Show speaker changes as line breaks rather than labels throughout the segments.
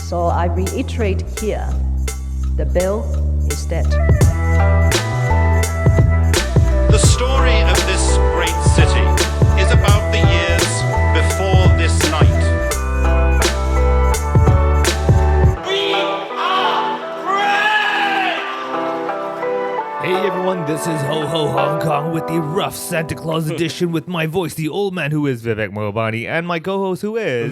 So I reiterate here, the bill is dead.
The story of this great city is about the years before this night. We are free!
Hey everyone, this is Ho Ho Hong Kong with the rough Santa Claus edition with my voice, the old man who is Vivek Mohammed, and my co-host who is...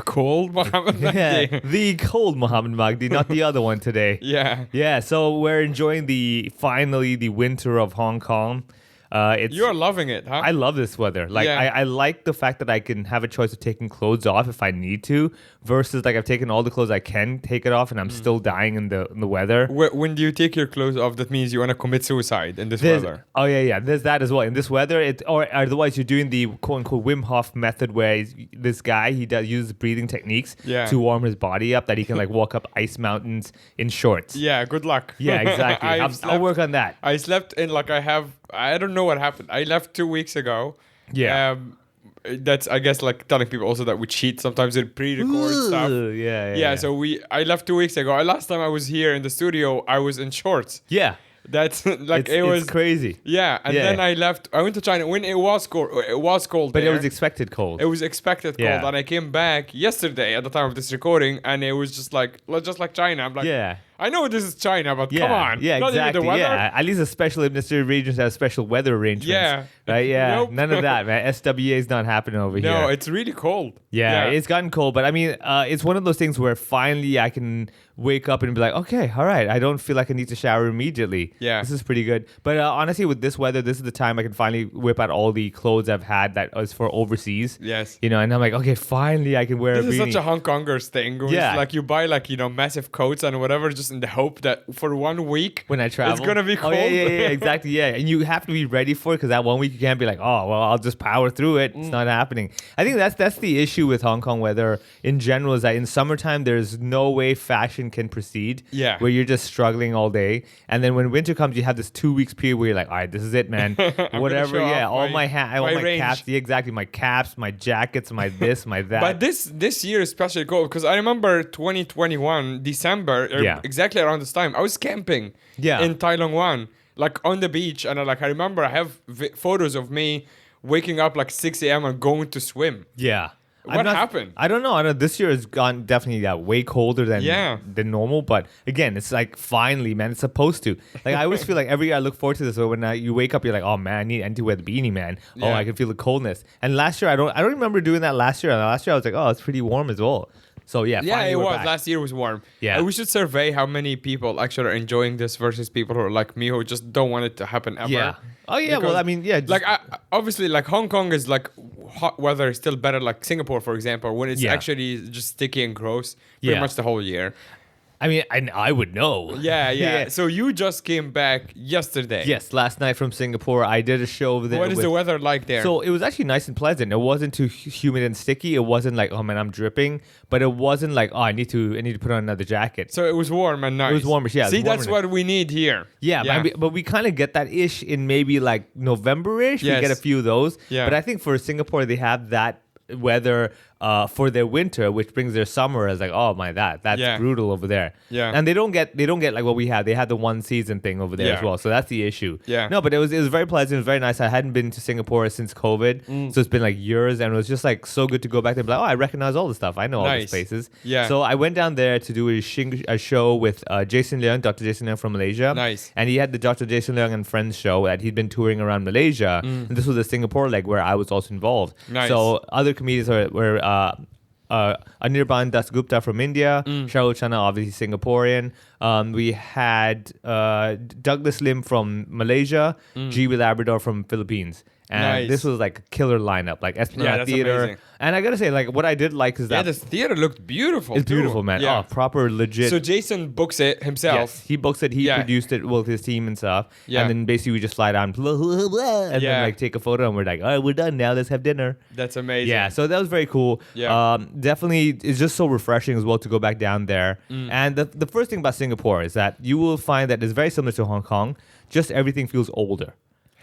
Cold Mohammed Magdi.
the cold Mohammed Magdi, not the other one today.
Yeah.
So we're enjoying finally the winter of Hong Kong.
You're loving it, huh?
I love this weather. Like I like the fact that I can have a choice of taking clothes off if I need to, versus like I've taken all the clothes I can take it off and I'm still dying in the weather.
When do you take your clothes off, that means you want to commit suicide in this weather.
Oh yeah. There's that as well. In this weather, or otherwise you're doing the quote unquote Wim Hof method, where this guy uses breathing techniques to warm his body up, that he can like walk up ice mountains in shorts.
Yeah, good luck.
Yeah, exactly. I'll work on that.
I slept in I don't know what happened. I left 2 weeks ago.
Yeah.
That's, I guess, like telling people also that we cheat sometimes in pre-record stuff.
Yeah.
So I left 2 weeks ago. Last time I was here in the studio, I was in shorts.
Yeah.
That's like
it's crazy.
Yeah, and then I left. I went to China when it was cold. It was cold,
but
there.
it was expected cold.
It was expected cold, and I came back yesterday at the time of this recording, and it was just like China. I'm like, I know this is China, but come on,
yeah,
not
exactly.
even the weather.
Yeah, at least the special administrative regions have special weather arrangements.
Yeah,
right. Yeah,
nope.
None of that, man. SWA is not happening over here.
No, it's really cold.
Yeah, it's gotten cold, but I mean, it's one of those things where finally I can wake up and be like, okay, all right, I don't feel like I need to shower immediately.
Yeah,
this is pretty good. But honestly, with this weather, this is the time I can finally whip out all the clothes I've had that was for overseas.
Yes,
and I'm like, okay, finally I can wear a beanie.
This is such a Hong Kongers thing. Yeah, like you buy massive coats and whatever, just in the hope that for 1 week
when I travel,
it's gonna be cold.
Yeah, exactly. Yeah, and you have to be ready for it, because that 1 week you can't be like, oh well, I'll just power through it. It's not happening. I think that's the issue with Hong Kong weather in general, is that in summertime there's no way fashion can proceed.
Yeah,
where you're just struggling all day, and then when winter comes, you have this 2 weeks period where you're like, all right, this is it, man. Whatever. Yeah, all my caps. Yeah, exactly. My caps, my jackets, my this, my that.
But this year is especially cold, because I remember 2021 December, exactly around this time, I was camping in Tai Long Wan, like on the beach, and I remember I have photos of me waking up like 6 a.m. and going to swim.
Yeah.
What happened?
I don't know. This year has gone definitely way colder than normal. But again, it's like finally, man, it's supposed to. Like I always feel like every year I look forward to this. So when you wake up, you're like, oh man, I need to wear the beanie, man. Yeah. Oh, I can feel the coldness. And last year, I don't remember doing that last year. And last year I was like, oh, it's pretty warm as well. So yeah,
it was. Back. Last year was warm.
Yeah,
and we should survey how many people actually are enjoying this versus people who are like me, who just don't want it to happen ever.
Yeah. Oh yeah. Because, well, I mean, yeah.
Like obviously, like Hong Kong is like hot weather is still better. Like Singapore, for example, when it's actually just sticky and gross pretty much the whole year.
I mean, I would know.
Yeah. So you just came back yesterday.
Yes, last night from Singapore. I did a show over there.
What is the weather like there?
So it was actually nice and pleasant. It wasn't too humid and sticky. It wasn't like, oh man, I'm dripping. But it wasn't like, oh, I need to put on another jacket.
So it was warm and nice.
It was warmish, yeah.
See, that's what we need here.
Yeah. But we kind of get that ish in maybe like November-ish. Yes. We get a few of those. Yeah. But I think for Singapore, they have that weather for their winter, which brings their summer as like, oh my, that's brutal over there.
Yeah.
And they don't get like what we had. They had the one season thing over there as well. So that's the issue.
Yeah.
No, but it was very pleasant. It was very nice. I hadn't been to Singapore since COVID. So it's been like years, and it was just like so good to go back there and be like, oh, I recognize all the stuff. I know all these places.
Yeah.
So I went down there to do a show with Jason Leong, Dr. Jason Leong from Malaysia.
Nice.
And he had the Dr. Jason Leong and Friends show that he'd been touring around Malaysia. And this was a Singapore leg where I was also involved.
Nice.
So other comedians were Anirban Dasgupta from India, Shahrukh Channa, obviously Singaporean. We had Douglas Lim from Malaysia, G.W. Labrador from Philippines. And this was like a killer lineup, like Esplanade Theater.
Amazing.
And I gotta say, like, what I did like is that...
Yeah, the theater looked beautiful,
It's beautiful, man.
Yeah.
Oh, proper, legit...
So Jason books it himself.
Yes, he books it. He produced it with his team and stuff.
Yeah.
And then basically we just fly down and then like take a photo and we're like, all right, we're done now. Let's have dinner.
That's amazing.
Yeah, so that was very cool.
Yeah.
Definitely, it's just so refreshing as well to go back down there. And the first thing about Singapore is that you will find that it's very similar to Hong Kong. Just everything feels older.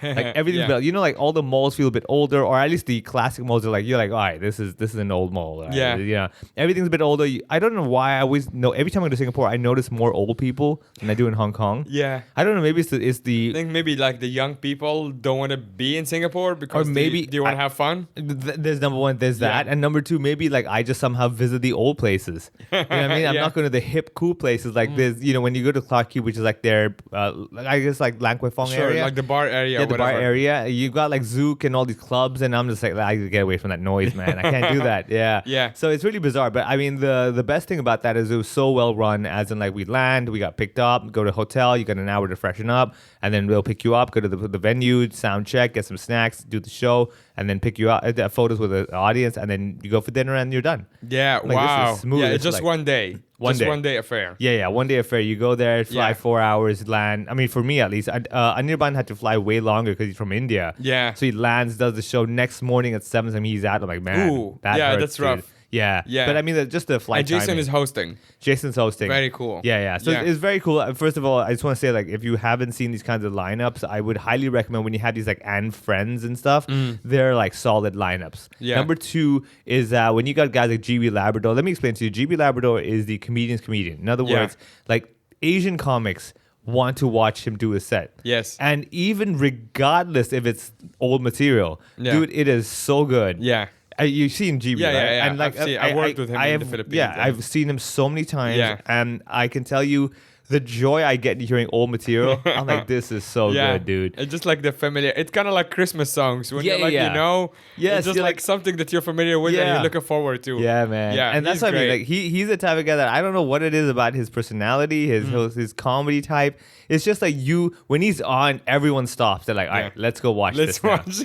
Like everything's better. You know, like all the malls feel a bit older, or at least the classic malls are like, you're like, all right, this is an old mall. Right?
Yeah.
Everything's a bit older. I don't know why I always know every time I go to Singapore, I notice more old people than I do in Hong Kong.
Yeah.
I don't know. Maybe it's the
I think maybe like the young people don't want to be in Singapore because
maybe
they want to have fun.
There's number one, there's that, and number two, maybe like I just somehow visit the old places. You know what I mean? I'm not going to the hip, cool places like this. You know, when you go to Clarke Quay, which is like their, I guess like Lang Kwai Fong area,
like the bar area.
Yeah, the bar area. You got like Zouk and all these clubs, and I'm just like, I gotta get away from that noise, man. I can't do that. Yeah.
Yeah.
So it's really bizarre, but I mean, the best thing about that is it was so well run. As in, like we land, we got picked up, go to a hotel, you got an hour to freshen up, and then we'll pick you up, go to the venue, sound check, get some snacks, do the show, and then pick you up, photos with the audience, and then you go for dinner and you're done.
Yeah,
like,
wow.
This is smooth.
Yeah, it's just like, one day. One day affair.
Yeah, 1 day affair. You go there, fly 4 hours, land. I mean, for me at least, Anirban had to fly way longer because he's from India.
Yeah.
So he lands, does the show next morning at 7. I mean, he's out. I'm like, man,
ooh,
that hurts,
that's rough.
Dude. Yeah. But I mean, just the flight.
And Jason
timing.
is hosting.
Jason's hosting.
Very cool.
Yeah. So it's very cool. First of all, I just want to say, like, if you haven't seen these kinds of lineups, I would highly recommend when you have these like and friends and stuff. They're like solid lineups.
Yeah.
Number two is when you got guys like GB Labrador. Let me explain to you. GB Labrador is the comedian's comedian. In other words, like Asian comics want to watch him do a set.
Yes.
And even regardless if it's old material, dude, it is so good.
Yeah.
You've seen GB, right?
Yeah.
And like,
I worked with him in the Philippines.
Yeah, I've seen him so many times, and I can tell you the joy I get hearing old material. I'm like, this is so good, dude.
It's just like the familiar. It's kind of like Christmas songs when you're like,
you
know,
yes,
it's just like something that you're familiar with and you're looking forward to.
Yeah, man.
Yeah,
and that's what I mean. Like he's the type of guy that I don't know what it is about his personality, his comedy type. It's just like when he's on, everyone stops. They're like, all right, let's go watch this.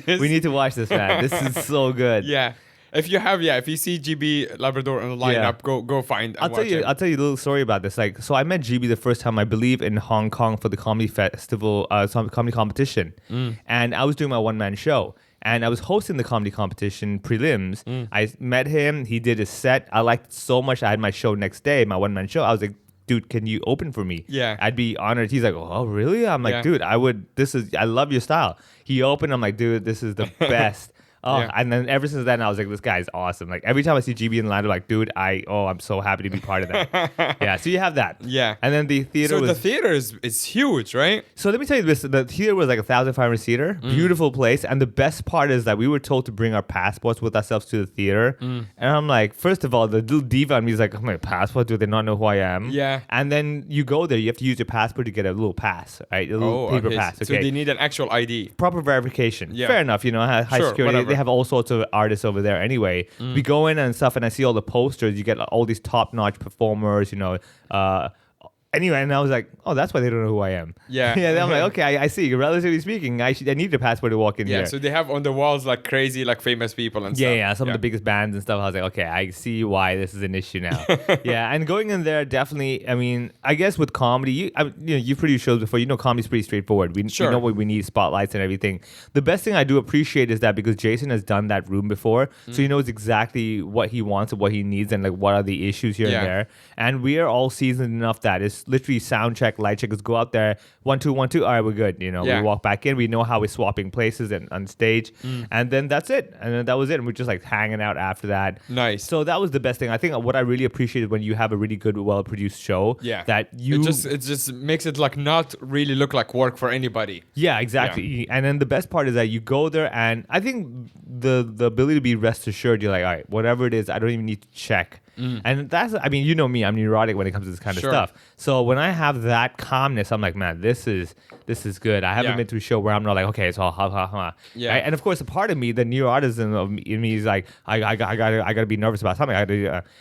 We need to watch this, man. This is so good.
Yeah. If you see GB Labrador on the lineup, go find.
I'll tell you a little story about this. Like, so I met GB the first time, I believe, in Hong Kong for the comedy festival, comedy competition, and I was doing my one-man show. And I was hosting the comedy competition prelims. I met him. He did his set. I liked it so much. I had my show next day, my one-man show. I was like, dude, can you open for me?
Yeah.
I'd be honored. He's like, oh, really? I'm like, dude, I love your style. He opened. I'm like, dude, this is the best. And then ever since then, I was like, this guy is awesome. Like every time I see GB in the line, I'm like, dude, I'm so happy to be part of that. Yeah, so you have that.
Yeah.
And then the theater
the theater is huge, right?
So let me tell you this. The theater was like 1,500 seater. Beautiful place. And the best part is that we were told to bring our passports with ourselves to the theater. And I'm like, first of all, the little diva on me is like, oh, my passport, do they not know who I am?
Yeah.
And then you go there, you have to use your passport to get a little pass, right? A little paper pass. Okay.
So they need an actual ID.
Proper verification.
Yeah.
Fair enough, high security.
Whatever.
They have all sorts of artists over there anyway. We go in and stuff, and I see all the posters. You get all these top-notch performers, Anyway, and I was like, oh, that's why they don't know who I am.
Yeah.
Yeah, I'm like, okay, I see. Relatively speaking, I need a passport to walk in here.
Yeah, so they have on the walls like crazy, like famous people and stuff.
Yeah, some of the biggest bands and stuff. I was like, okay, I see why this is an issue now. Yeah, and going in there, definitely, I mean, I guess with comedy, you've produced shows before. Comedy's pretty straightforward. We know what we need, spotlights and everything. The best thing I do appreciate is that because Jason has done that room before, so he knows exactly what he wants and what he needs and like what are the issues here and there. And we are all seasoned enough that it's literally sound check, light check. Let's go out there, 1 2 1 2. All right, we're good. We walk back in. We know how we're swapping places and on stage, and then that's it. And then that was it. And we're just like hanging out after that.
Nice.
So that was the best thing. I think what I really appreciated when you have a really good, well produced show.
Yeah.
That you
it just makes it like not really look like work for anybody.
Yeah, exactly. Yeah. And then the best part is that you go there, and I think the ability to be rest assured. You're like, all right, whatever it is, I don't even need to check. And that's, I mean, me, I'm neurotic when it comes to this kind of stuff. So when I have that calmness, I'm like, man, this is good. I haven't been to a show where I'm not like, okay, it's all ha.
Yeah.
Right? And of course, a part of me, the neuroticism of me is like, I gotta be nervous about something.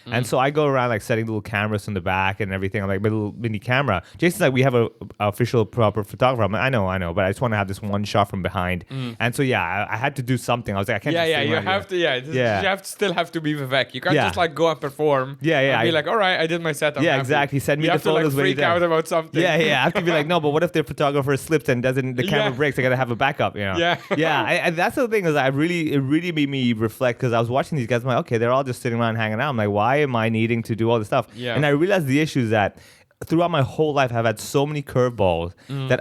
And so I go around like setting little cameras in the back and everything. I'm like, little mini camera. Jason's like, we have a official proper photographer. I'm like, I know, but I just want to have this one shot from behind. And so I had to do something. I was like, I can't.
You have to. You still have to be Vivek. You can't just like go and perform. And be like, all right, I did my set. I'm happy.
Exactly. Send me the photos.
You have to like freak out about something.
I have to be like, no, but what if the photographer slips and the camera breaks? I gotta have a backup.
Yeah.
And that's the thing is, it really made me reflect because I was watching these guys. I'm like, okay, they're all just sitting around hanging out. I'm like, why am I needing to do all this stuff?
Yeah.
And I realized the issue is that throughout my whole life, I've had so many curveballs that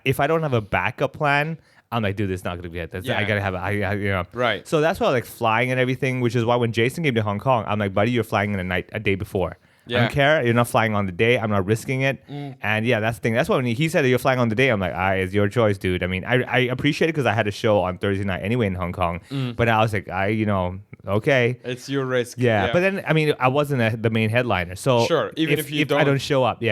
if I don't have a backup plan, I'm like, dude, this is not gonna be it.
Yeah.
I gotta have it.
Right.
So that's why I like flying and everything, which is why when Jason came to Hong Kong, I'm like, buddy, you're flying in a day before. I don't care. You're not flying on the day. I'm not risking it. And yeah, that's the thing. That's why when he said that you're flying on the day, I'm like, it's your choice, dude. I mean, I appreciate it because I had a show on Thursday night anyway in Hong Kong. But I was like, okay.
It's your risk.
Yeah. But then, I mean, I wasn't the main headliner. So
sure, even if you don't.
I don't show up,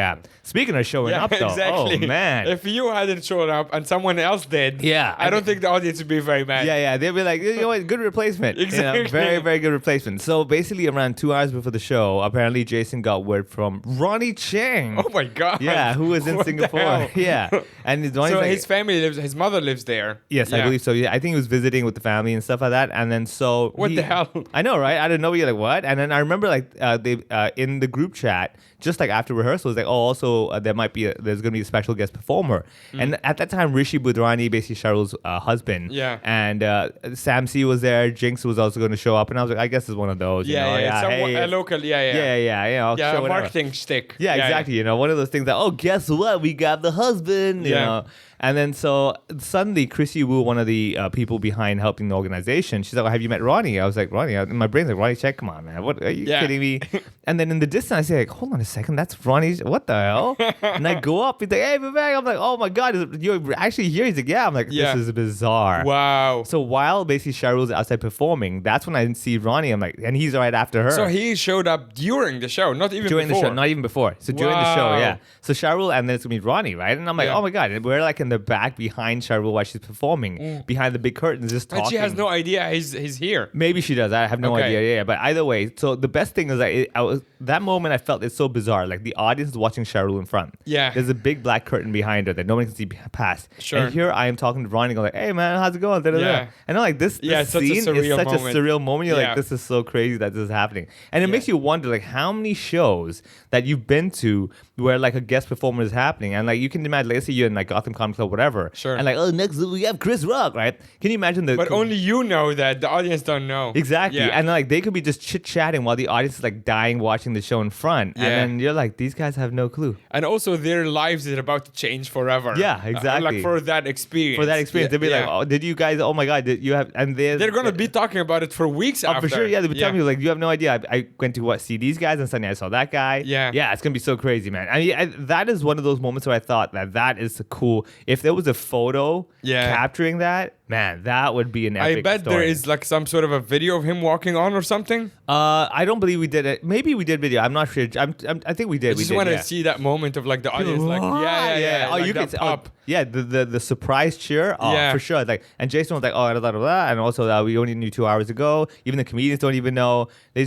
Speaking of showing up, though,
exactly.
oh, man.
If you hadn't shown up and someone else did, I don't think the audience would be very mad.
Yeah. They'd be like, you know what, good replacement.
Exactly.
Very, very good replacement. So basically, around 2 hours before the show, apparently Jason got word from Ronnie Cheng.
Oh my God.
Yeah, who was in
What the
Singapore.
hell?
Yeah. And
his family his mother lives there.
Yes, I believe so. Yeah, I think he was visiting with the family and stuff like that. And then
What the hell?
I know, right? I don't know. You're like, what? And then I remember they in the group chat, just like after rehearsal, it was like, oh, also there's gonna be a special guest performer. And at that time, Rishi Budrani, basically Cheryl's husband, and Sam C was there. Jinx was also going to show up, and I was like, I guess it's one of those.
A local,
a
marketing stick.
Yeah, exactly. One of those things that, guess what? We got the husband. You know. And then so suddenly, Chrissy Wu, one of the people behind helping the organization, she's like, have you met Ronnie? I was like, Ronnie? In my brain's like, Ronnie Cheng, come on, man. What, are you kidding me? And then in the distance, I say, like, hold on a second, that's Ronnie. What the hell? And I go up, he's like, hey, Vivek. I'm like, oh my God, you're actually here? He's like, yeah. I'm like, this is bizarre.
Wow.
So while basically Cheryl's outside performing, that's when I didn't see Ronnie. I'm like, and he's right after her.
So he showed up during the show, not even
during
before.
the show, not even before. So during the show, yeah. So Cheryl, and then it's gonna be Ronnie, right? And I'm like, oh my God, we're like in the back behind Cheryl while she's performing, behind the big curtains, just talking.
And she has no idea he's here.
Maybe she does. I have no idea. Yeah, but either way, so the best thing is that that moment I felt it's so bizarre. Like the audience is watching Cheryl in front.
Yeah.
There's a big black curtain behind her that nobody can see past.
Sure.
And here I am talking to Ronnie, going like, "Hey man, how's it going?" And I'm like, this scene is such a surreal moment. You're like, this is so crazy that this is happening, and it makes you wonder like how many shows that you've been to where like a guest performer is happening, and like you can imagine, like, let's say you're in like Gotham Comedy Club, whatever.
Sure.
And like, next we have Chris Rock, right? Can you imagine
But only you know that. The audience don't know.
Exactly. Yeah. And like they could be just chit-chatting while the audience is like dying watching the show in front. Yeah. And then you're like, these guys have no clue.
And also their lives are about to change forever.
Yeah, exactly.
Like for that experience.
They'll be like, oh, did you guys, oh my God, did you have, and
they're going to be talking about it for weeks after.
For sure, yeah. They'll be telling me like, you have no idea. I went to see these guys and suddenly I saw that guy.
Yeah.
Yeah, it's going to be so crazy, man. I mean, that is one of those moments where I thought that is cool. If there was a photo capturing that, man, that would be an epic
I bet
story.
there is like some sort of a video of him walking on or something.
I don't believe we did it. Maybe we did video. I'm not sure. I think we did.
I just want to see that moment of like the audience, like yeah.
Oh,
like
you can
pop.
The surprise cheer. Oh, for sure. Like, and Jason was like, oh, blah, blah, blah. And also we only knew 2 hours ago. Even the comedians don't even know. He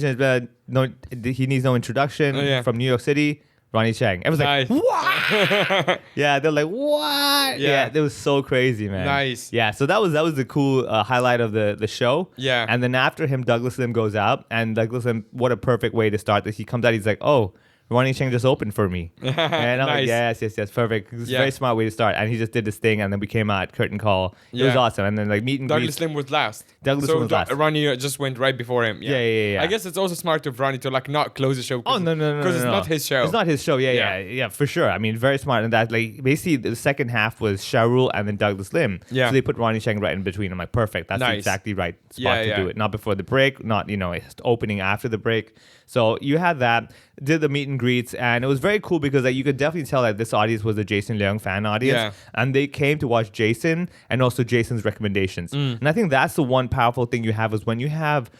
needs no introduction from New York City. Ronnie Cheng. Everyone's like, what? Yeah, they're like, what? Yeah, it was so crazy, man.
Nice.
Yeah, so that was the cool highlight of the show.
Yeah.
And then after him, Douglas Lim goes out, and Douglas Lim, what a perfect way to start this. He comes out, he's like, oh, Ronnie Cheng just opened for me. And I'm like, yes, perfect. It's a very smart way to start. And he just did this thing, and then we came out, curtain call. It was awesome. And then like meet and greet.
Douglas Lim was last.
Douglas Lim was last.
Ronnie just went right before him.
Yeah.
I guess it's also smart of Ronnie to like not close the show.
Oh, no.
Because it's not his show.
It's not his show. Yeah, for sure. I mean, very smart in that. Like basically the second half was Shahrul and then Douglas Lim.
Yeah.
So they put Ronnie Cheng right in between. I'm like, perfect. That's the exactly right spot to do it. Not before the break, not, opening after the break. So you had that, did the meet and greets, and it was very cool because like, you could definitely tell that this audience was a Jason Leong fan audience. And they came to watch Jason and also Jason's recommendations. And I think that's the one powerful thing you have is when you have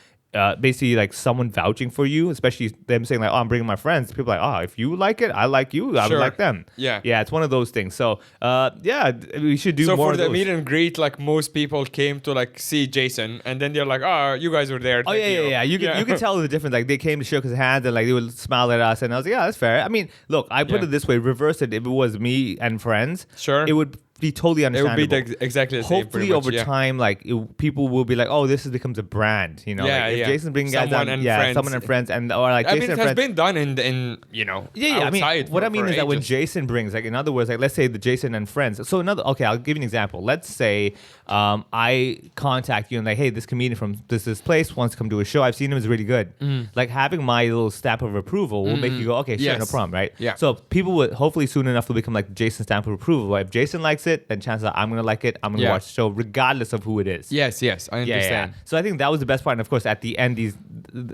basically like someone vouching for you, especially them saying like, oh, I'm bringing my friends. People are like, oh, if you like it, I like you. I would like them. Yeah, it's one of those things. So we should do more of those. So
for the meet and greet, like most people came to like see Jason, and then they're like, oh, you guys were there.
Oh yeah. You can tell the difference. Like they came to shake his hand and like they would smile at us, and I was like, yeah, that's fair. I mean, look, I put it this way: reverse it. If it was me and friends,
it
would be totally understandable.
It would be exactly the same.
Hopefully, over time, like people will be like, "Oh, this becomes a brand." If Jason's bringing guys down, someone and friends, and or like
I
Jason
mean, it has been done in
I mean, what I mean is that when Jason brings, like in other words, like let's say the Jason and friends. So I'll give you an example. Let's say I contact you and like, hey, this comedian from this place wants to come do a show. I've seen him; is really good. Like having my little stamp of approval will make you go, okay, sure, no problem, right?
Yeah.
So people would hopefully soon enough will become like Jason's stamp of approval. Right? If Jason likes likes it, then chances are I'm gonna like it. I'm gonna watch the show regardless of who it is.
Yes, I understand.
So I think that was the best part. And of course, at the end,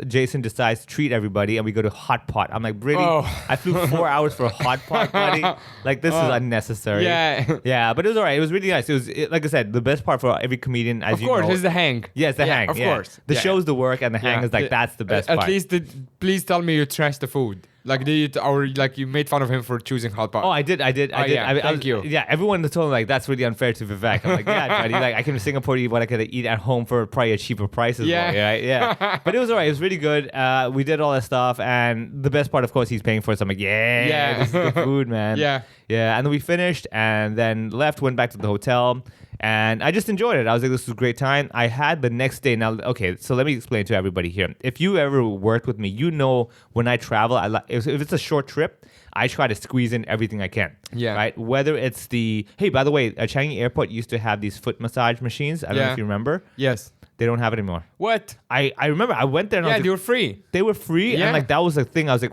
Jason decides to treat everybody, and we go to hot pot. I'm like, really? I flew 4 hours for a hot pot, buddy. Like, this is unnecessary. Yeah, but it was all right. It was really nice. It was like I said, the best part for every comedian, as you know.
Of course, is the hang.
Yeah, it's the hang.
Of course.
The show's the work, and the hang is like, that's the best part.
At least, please tell me you trashed the food. Like, you made fun of him for choosing hot pot.
Oh, I did.
Thank you.
Yeah, everyone told me, like, that's really unfair to Vivek. I'm like, yeah, buddy. Like, I came to Singapore to eat what I could eat at home for probably a cheaper price as well. Yeah. But it was all right. It was really good. We did all that stuff. And the best part, of course, he's paying for it. So I'm like, this is good food, man. Yeah. And then we finished and then left, went back to the hotel. And I just enjoyed it. I was like, this was a great time. I had the next day. Now, okay, so let me explain to everybody here. If you ever worked with me, you know when I travel, if it's a short trip, I try to squeeze in everything I can. Yeah. Right? Whether it's hey, by the way, Changi Airport used to have these foot massage machines. I don't know if you remember.
Yes.
They don't have it anymore.
What?
I remember I went there and
they were free.
They were free, and like that was the thing. I was like,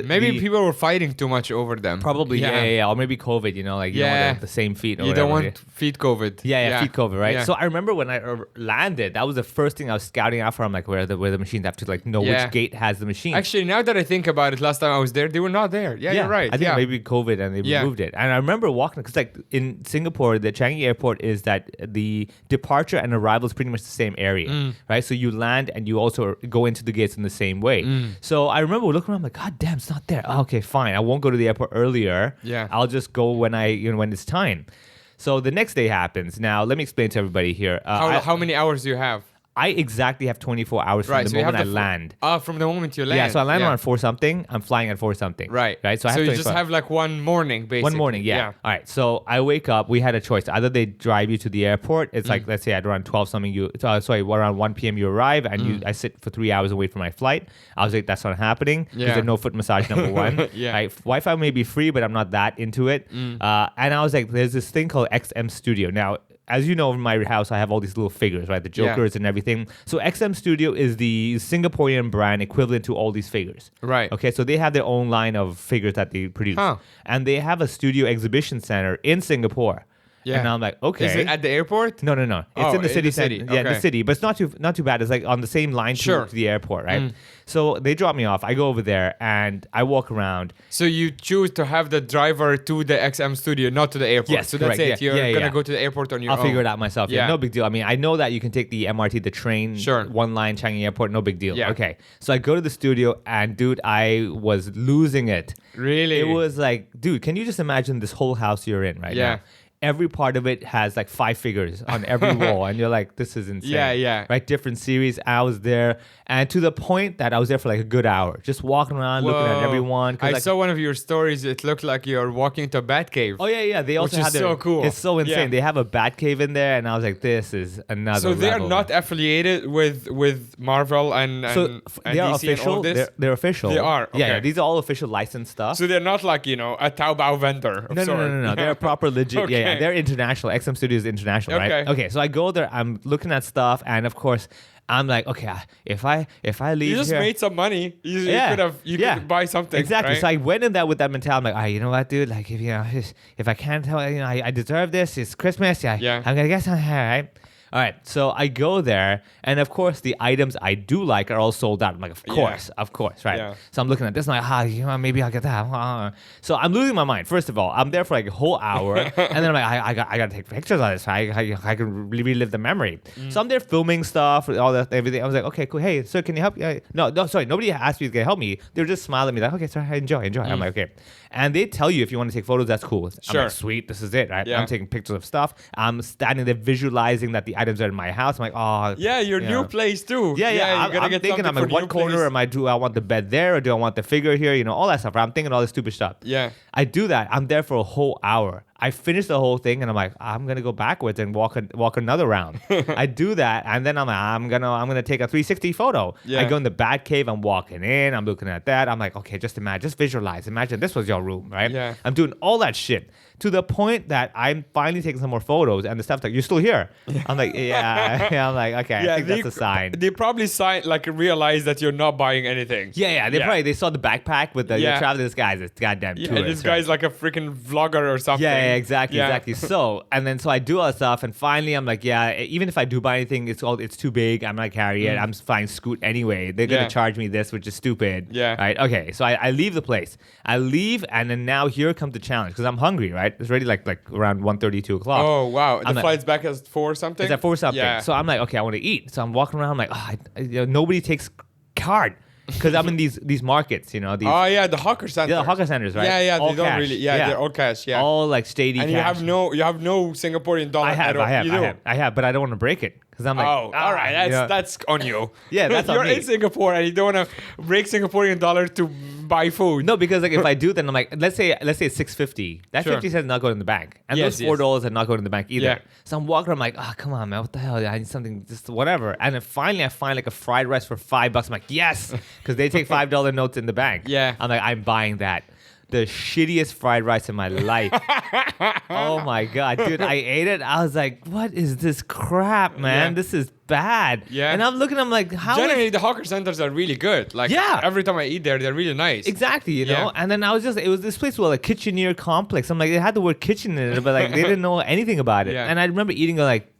maybe people were fighting too much over them.
Probably, or maybe COVID. You know, like you don't want the same feet. Or
you don't want feet COVID.
Yeah, feet COVID, right? Yeah. So I remember when I landed, that was the first thing I was scouting out for. I'm like, where the machines have to like know which gate has the machine.
Actually, now that I think about it, last time I was there, they were not there. Yeah, you're right.
I think maybe COVID and they removed it. And I remember walking because like in Singapore, the Changi Airport is that the departure and arrival is pretty much the same area. Right, so you land and you also go into the gates in the same way. So I remember looking around, like, God damn, it's not there. Oh, okay, fine. I won't go to the airport earlier. Yeah, I'll just go when when it's time. So the next day happens. Now let me explain to everybody here.
How many hours do you have?
I exactly have 24 hours from the moment I land.
From the moment you land.
Yeah, so I land around 4 something. I'm flying at 4 something. Right. So
you just have like one morning, basically.
One morning, yeah. All right. So I wake up. We had a choice. Either they drive you to the airport. It's like, let's say at around 12 something, around 1 p.m. you arrive and I sit for 3 hours and wait for my flight. I was like, that's not happening because there's no foot massage, number one. Right? Wi-Fi may be free, but I'm not that into it. And I was like, there's this thing called XM Studio. Now, as you know, in my house, I have all these little figures, right? The Jokers and everything. So XM Studio is the Singaporean brand equivalent to all these figures. Right. Okay, so they have their own line of figures that they produce. And they have a studio exhibition center in Singapore. Yeah. And I'm like, okay.
Is it at the airport?
No. It's in the city center. Yeah, in the city. But it's not too bad. It's like on the same line to the airport, right? So they drop me off. I go over there and I walk around.
So you choose to have the driver to the XM studio, not to the airport.
Yes,
so
correct.
That's it. You're going to go to the airport on your own.
I'll figure it out myself. Yeah, no big deal. I mean, I know that you can take the MRT, the train, one line, Changi Airport, no big deal. Yeah. Okay. So I go to the studio and dude, I was losing it.
Really?
It was like, dude, can you just imagine this whole house you're in right now? Every part of it has like 5 figures on every wall. And you're like, this is insane. Yeah. Right? Different series. I was there. And to the point that I was there for like a good hour. Just walking around, looking at everyone.
I saw one of your stories. It looked like you're walking into a bat cave.
Oh, yeah. They also have
so cool.
It's so insane. Yeah. They have a bat cave in there. And I was like, this is another
So they are not affiliated with Marvel and
they are
DC
official.
And all this?
They're official.
They are. Okay.
Yeah, these are all official licensed stuff.
So they're not like, a Taobao vendor.
No. They're a proper legit. Okay. Yeah. They're international. XM Studios is international, right? Okay, so I go there, I'm looking at stuff, and of course, I'm like, okay, if I leave
you just
here,
made some money. You could buy something.
Exactly.
Right?
So I went in there with that mentality. I'm like, you know what, dude? Like, if I can't tell, I deserve this. It's Christmas. I'm gonna get something, right? All right, so I go there, and of course, the items I do like are all sold out. I'm like, of course, right? Yeah. So I'm looking at this, and I'm like, maybe I'll get that. So I'm losing my mind. First of all, I'm there for like a whole hour, and then I'm like, I got to take pictures of this. I can relive the memory. So I'm there filming stuff, all that, everything. I was like, okay, cool. Hey, sir, can you help me? No, sorry, nobody asked me to help me. They were just smiling at me like, okay, sir, enjoy. I'm like, okay. And they tell you if you want to take photos, that's cool. I'm like, sweet, this is it, right? I'm taking pictures of stuff. I'm standing there visualizing that the items are in my house. I'm like, oh.
Yeah, your new place too.
Yeah. I'm thinking, I'm in what corner do I want the bed there or do I want the figure here? All that stuff. I'm thinking all this stupid stuff. Yeah. I do that. I'm there for a whole hour. I finish the whole thing and I'm like, I'm gonna go backwards and walk another round. I do that and then I'm like, I'm gonna take a 360 photo. Yeah. I go in the bat cave. I'm walking in. I'm looking at that. I'm like, okay, just visualize. Imagine this was your room, right? Yeah. I'm doing all that shit to the point that I'm finally taking some more photos and the stuff's like, you're still here. I'm like, I'm like, okay, I think that's a sign.
They probably realize that you're not buying anything.
Yeah. They saw the backpack with the traveling. This guy's a goddamn tourist.
This guy's like a freaking vlogger or something.
Yeah, exactly. So I do all that stuff, and finally I'm like, yeah, even if I do buy anything, it's too big. I'm not carry it. I'm fine scoot anyway. They're gonna charge me this, which is stupid.
Yeah.
Right. Okay. So I leave the place. I leave, and then now here comes the challenge because I'm hungry. Right. It's already like around 1:30, 2 o'clock.
Oh wow. The flight's back at 4 something.
It's at 4 something.
Yeah.
So I'm like, okay, I want to eat. So I'm walking around. I'm like, nobody takes card. Because I'm in these markets, these.
Oh yeah, the hawker centers.
Yeah, the hawker centers, right?
Yeah,
all
they don't
cash.
really. Yeah, they're all cash. Yeah,
all like steady.
And
cash.
you have no Singaporean dollar.
I have, but I don't want to break it because I'm like,
all right, that's on you.
Yeah, that's
you're
on me.
in Singapore and you don't want to break Singaporean dollar to buy food.
No, because like if I do, then I'm like, let's say it's $6.50. That 50 cents not going in the bank, and those $4 are not going in the bank either.
Yeah.
So I'm walking. I'm like, come on, man, what the hell? I need something, just whatever. And then finally, I find like a fried rice for $5. I'm like, yes, because they take $5 notes in the bank.
Yeah.
I'm like, I'm buying that. The shittiest fried rice in my life. Oh my god, dude! I ate it. I was like, "What is this crap, man?
Yeah.
This is bad."
Yeah.
And I'm looking. I'm like, "How?"
Generally, the hawker centers are really good. Like, every time I eat there, they're really nice.
Exactly, you know. And then it was this place with a kitcheneer complex. I'm like, it had the word kitchen in it, but like they didn't know anything about it.
Yeah.
And I remember eating like,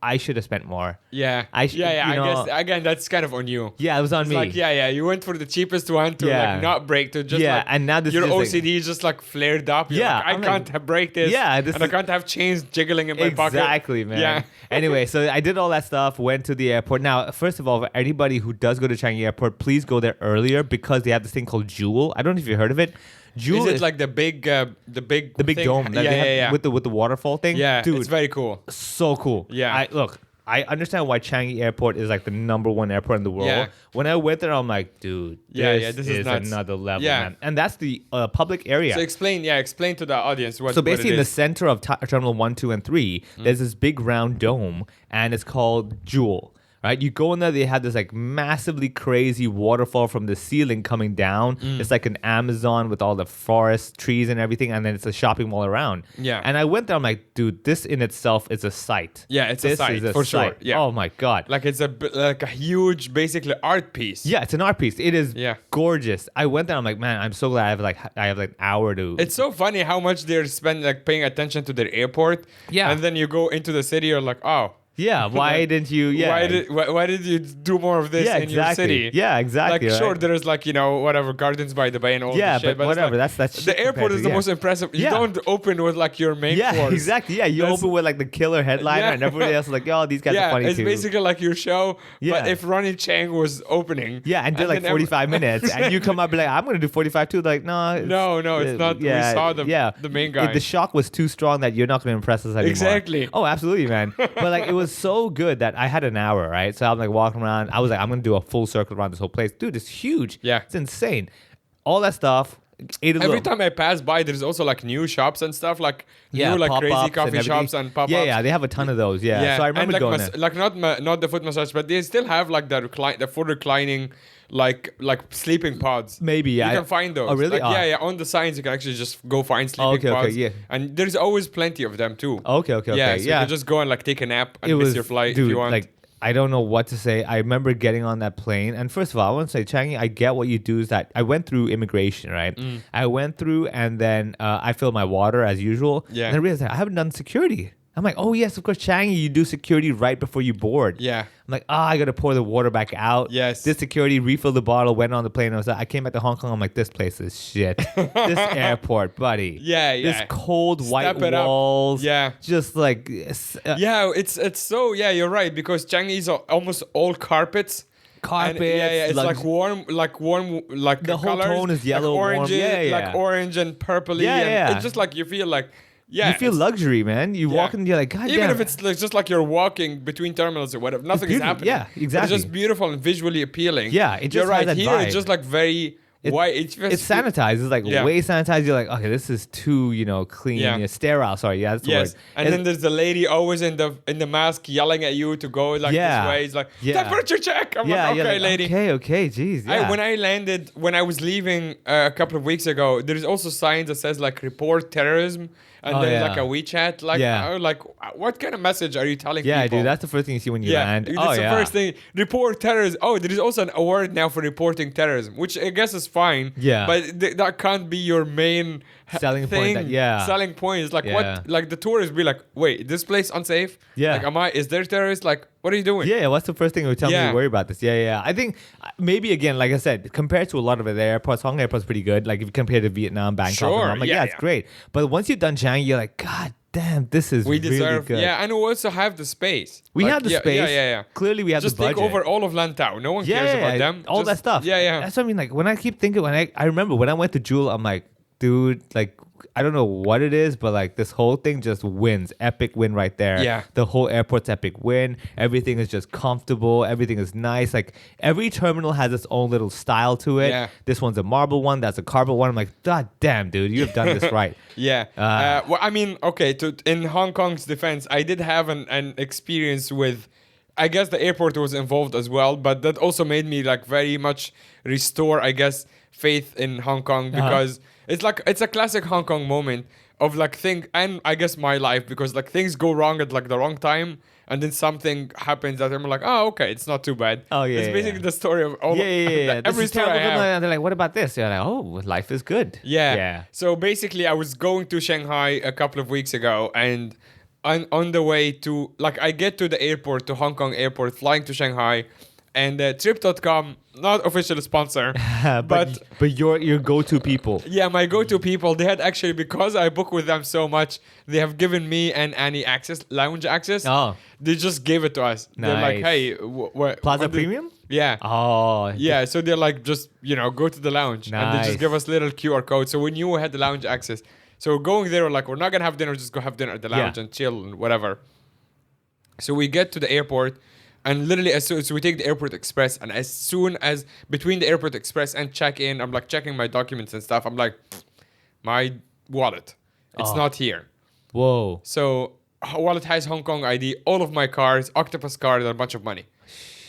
I should have spent more.
Yeah.
I
I guess again that's kind of on you.
Yeah, it was on
It's
me.
like you went for the cheapest one to like not break to just like
and now this
your
is just
OCD is just like flared up. You're like, I can't have break this.
Yeah,
and I can't have change jiggling in my pocket.
Exactly, man.
Yeah.
Anyway, so I did all that stuff, went to the airport. Now, first of all, for anybody who does go to Changi Airport, please go there earlier because they have this thing called Jewel. I don't know if you heard of it.
Jewel is it like the big thing?
dome that they have with the waterfall thing?
Yeah,
dude,
it's very cool.
So cool.
Yeah.
I understand why Changi Airport is like the #1 airport in the world.
Yeah.
When I went there, I'm like, dude, this is
nuts.
another level,
Yeah.
man. And that's the public area.
So explain to the audience what.
So basically,
what
in
it
the
is.
center of Terminal 1, 2, and 3, there's this big round dome, and it's called Jewel. Right, you go in there. They have this like massively crazy waterfall from the ceiling coming down. It's like an Amazon with all the forest, trees, and everything, and then it's a shopping mall around.
Yeah.
And I went there. I'm like, dude, this in itself is a sight.
Yeah, it's
this
a sight
is
for
sight.
sure. Yeah.
Oh my god.
Like it's a huge, basically art piece.
Yeah, it's an art piece. It is gorgeous. I went there. I'm like, man, I'm so glad I have like an hour to.
It's so funny how much they're spending, like paying attention to their airport.
Yeah.
And then you go into the city, you're like, oh.
Yeah, why didn't you? Yeah,
why did you do more of this in your city?
Yeah, exactly.
Like, sure,
right?
there's like whatever Gardens by the Bay and all
yeah,
the shit.
but whatever.
Like,
that's
the airport is the most impressive. You don't open with like your main
course.
course.
Exactly. Yeah, you open with like the killer headliner, and everybody else is like, oh, these guys are funny
it's
too.
basically like your show.
Yeah.
But if Ronnie Chang was opening.
Yeah, and did like 45 minutes, and you come up and be like, I'm gonna do 45 too. Like, no,
it's not.
Yeah,
we saw the main guy.
The shock was too strong that you're not gonna impress us anymore.
Exactly.
Oh, absolutely, man. But like, it was so good that I had an hour, right? So I'm like walking around. I was like, I'm gonna do a full circle around this whole place, dude. It's huge.
Yeah,
it's insane. All that stuff.
Every time I pass by, there's also like new shops and stuff, like new like crazy coffee shops and pop-ups.
Yeah, they have a ton of those. Yeah. So I remember
and like
going there.
Like not the foot massage, but they still have like the full reclining like sleeping pods.
Maybe
you can find those.
Oh really?
Like, yeah. On the signs, you can actually just go find sleeping pods.
Yeah.
And there's always plenty of them too.
Okay.
Yeah, so you can just go and like take a nap and miss your flight if you want.
Like, I don't know what to say. I remember getting on that plane. And first of all, I want to say, Changi, I get what you do is that I went through immigration, right? I went through and then I filled my water as usual.
Yeah.
And I realized that I haven't done security. I'm like, oh, yes, of course, Changi, you do security right before you board.
Yeah.
I'm like, I got to pour the water back out.
Yes.
Did security, refill the bottle, went on the plane. I came back to Hong Kong. I'm like, this place is shit. This airport, buddy.
Yeah.
This cold white walls.
Yeah.
Just like.
Yeah, it's so, yeah, you're right. Because Changi is almost all carpets.
Carpets.
It's like warm, like
the whole
colors,
tone is yellow,
like orange,
warm.
like orange and purpley.
Yeah.
It's just like you feel like. Yeah,
you feel luxury, man. You walk in, you're like, God
even
damn.
if it's like, just like you're walking between terminals or whatever, nothing is happening.
Yeah, exactly.
But it's just beautiful and visually appealing.
Yeah, it just
you're right.
has that
Here
vibe.
it's just like very white. It's
sanitized. It's like way sanitized. You're like, okay, this is too, clean.
Yeah.
sterile. Sorry, that's the word.
And then there's the lady always in the mask yelling at you to go like this way. It's like temperature check. I'm like, okay,
like,
lady.
Okay, geez. Yeah.
When I was leaving a couple of weeks ago, there's also signs that says like report terrorism. and then like a WeChat, like what kind of message are you telling people?
Yeah, dude, that's the first thing you see when you land.
That's the first thing. Report terrorism. Oh, there is also an award now for reporting terrorism, which I guess is fine.
Yeah.
But that can't be your main
selling
thing.
point.
Selling point is like what? Like the tourists be like, wait, this place unsafe?
Yeah.
Like, is there terrorists? Like, what are you doing?
Yeah, what's the first thing you would tell me to worry about this? Yeah. I think maybe again, like I said, compared to a lot of the airports, Hong Kong airport's pretty good. Like if you compare to Vietnam, Bangkok, I'm like, it's great. But once you've done Shanghai, you're like, God damn, this is really good.
Yeah, and we also have the space.
We have the space.
Yeah.
Clearly, we have
just
the budget.
Just take over all of Lantau. No one cares about them.
All that stuff.
Yeah.
That's what I mean. Like when I keep thinking, I remember when I went to Jewel, I'm like, dude, like I don't know what it is, but like this whole thing just wins. Epic win right there.
Yeah.
The whole airport's epic win. Everything is just comfortable. Everything is nice. Like every terminal has its own little style to it.
Yeah.
This one's a marble one. That's a carpet one. I'm like, God damn, dude, you have done this right.
Yeah. Well, I mean, okay, in Hong Kong's defense, I did have an experience with, I guess the airport was involved as well, but that also made me like very much restore, I guess, faith in Hong Kong because it's a classic Hong Kong moment of like and I guess my life, because like things go wrong at like the wrong time and then something happens that I'm like, oh, okay, it's not too bad.
Oh, yeah.
It's basically the story of all every story I have.
They're like, what about this? You're like, oh, life is good.
Yeah. So basically I was going to Shanghai a couple of weeks ago, and on the way to, like, I get to the airport, to Hong Kong airport, flying to Shanghai, and Trip.com, not official sponsor, but
your go-to people.
Yeah, my go-to people. They had actually, because I book with them so much, they have given me and Annie lounge access.
Oh.
They just gave it to us.
Nice.
They're like, hey,
Plaza Premium?
Yeah.
Oh.
Yeah, so they're like, just, go to the lounge.
Nice.
And they just give us little QR code. So we knew we had the lounge access. So going there, we're like, we're not going to have dinner, just go have dinner at the lounge and chill and whatever. So we get to the airport, and literally so we take the Airport Express, and as soon as between the Airport Express and check-in, I'm like checking my documents and stuff. I'm like, my wallet, it's not here.
Whoa.
So wallet has Hong Kong ID, all of my cards, Octopus card, and a bunch of money.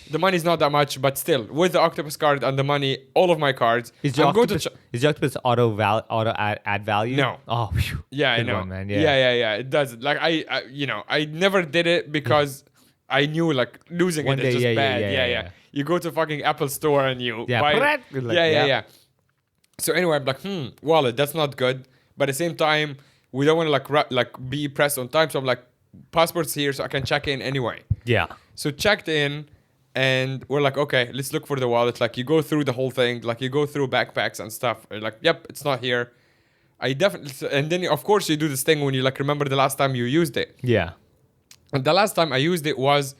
The money's not that much, but still, with the Octopus card and the money, all of my cards.
Is the Octopus auto add value?
No.
Oh, whew.
Yeah,
Good
I know.
one, man.
Yeah. It does. Like I never did it because I knew like losing
One
it is
day,
just bad. Yeah. You go to fucking Apple store and you buy it. Yeah. So anyway, I'm like, wallet, that's not good. But at the same time, we don't want to like be pressed on time. So I'm like, passport's here, so I can check in anyway.
Yeah.
So checked in, and we're like, okay, let's look for the wallet. Like you go through the whole thing, like you go through backpacks and stuff. You're like, yep, it's not here. I definitely, and then of course you do this thing when you like remember the last time you used it.
Yeah.
And the last time I used it was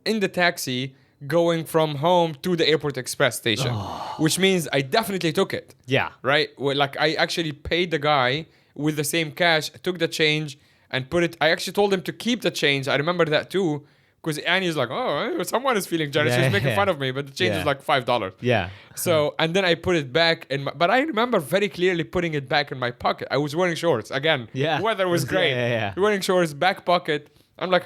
in the taxi going from home to the Airport Express station, which means I definitely took it.
Yeah.
Right? Well, like I actually paid the guy with the same cash, took the change and put it. I actually told him to keep the change. I remember that too. Because Annie's like, oh, someone is feeling generous. She's making fun of me, but the change is like $5.
Yeah.
So, and then I put it back but I remember very clearly putting it back in my pocket. I was wearing shorts. Again, weather was great.
Yeah.
Wearing shorts, back pocket. I'm like,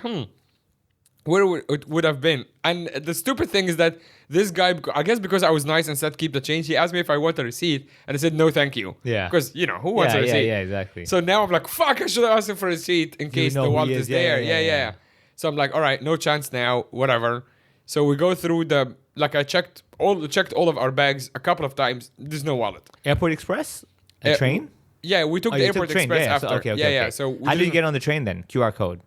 where it would have been? And the stupid thing is that this guy, I guess because I was nice and said keep the change, he asked me if I want a receipt, and I said no, thank you.
Yeah.
Because who wants a receipt?
Yeah, exactly.
So now I'm like, fuck, I should have asked him for a receipt in case the wallet is there. Yeah. So I'm like, all right, no chance now, whatever. So we go through I checked all of our bags a couple of times. There's no wallet.
Airport Express? Train?
Yeah, we took the Airport Express after.
Okay.
So
how did you get on the train then? QR code?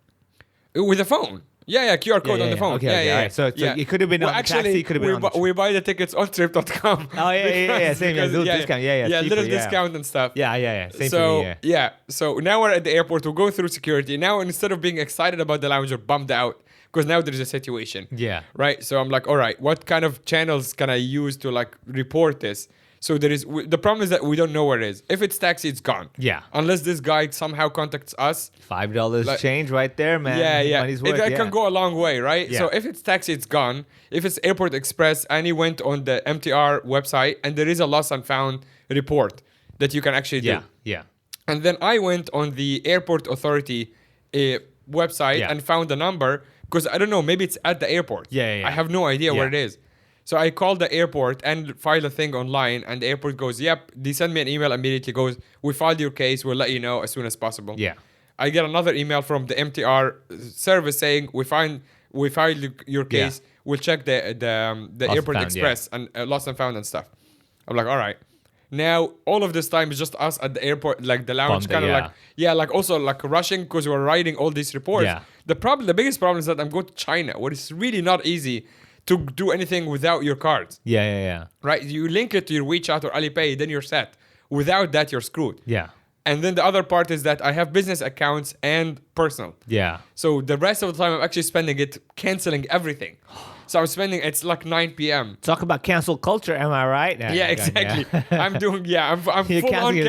With a phone. Yeah, QR code on the phone.
Okay. All right. So it could have been on the taxi, could have been on the
we buy the tickets on Trip.com.
Oh, yeah. Same, little discount. Yeah,
little discount and stuff.
Yeah. Same
so,
for me,
So now we're at the airport. We'll go through security. Now, instead of being excited about the lounge, we're bummed out because now there's a situation.
Yeah.
Right? So I'm like, all right, what kind of channels can I use to like report this? So the problem is that we don't know where it is. If it's taxi, it's gone.
Yeah.
Unless this guy somehow contacts us.
$5 change right there, man.
Yeah.
Money's worth,
it can go a long way, right?
Yeah.
So if it's taxi, it's gone. If it's Airport Express, and he went on the MTR website, and there is a lost and found report that you can actually do.
Yeah.
And then I went on the Airport Authority website and found the number, because I don't know, maybe it's at the airport.
Yeah.
I have no idea where it is. So I called the airport and filed a thing online, and the airport goes, yep. They send me an email immediately, goes, we filed your case, we'll let you know as soon as possible.
Yeah.
I get another email from the MTR service saying we filed your case. We'll check the airport express and lost and found and stuff. I'm like, all right. Now all of this time is just us at the airport, like the lounge, kind of like also like rushing because we're writing all these reports.
Yeah.
The biggest problem is that I'm going to China, where it's really not easy to do anything without your cards.
Yeah.
Right? You link it to your WeChat or Alipay, then you're set. Without that, you're screwed.
Yeah.
And then the other part is that I have business accounts and personal.
Yeah.
So the rest of the time I'm actually spending it canceling everything. So I'm spending, it's like 9 p.m.
Talk about cancel culture, am I right?
Yeah, exactly. I'm full on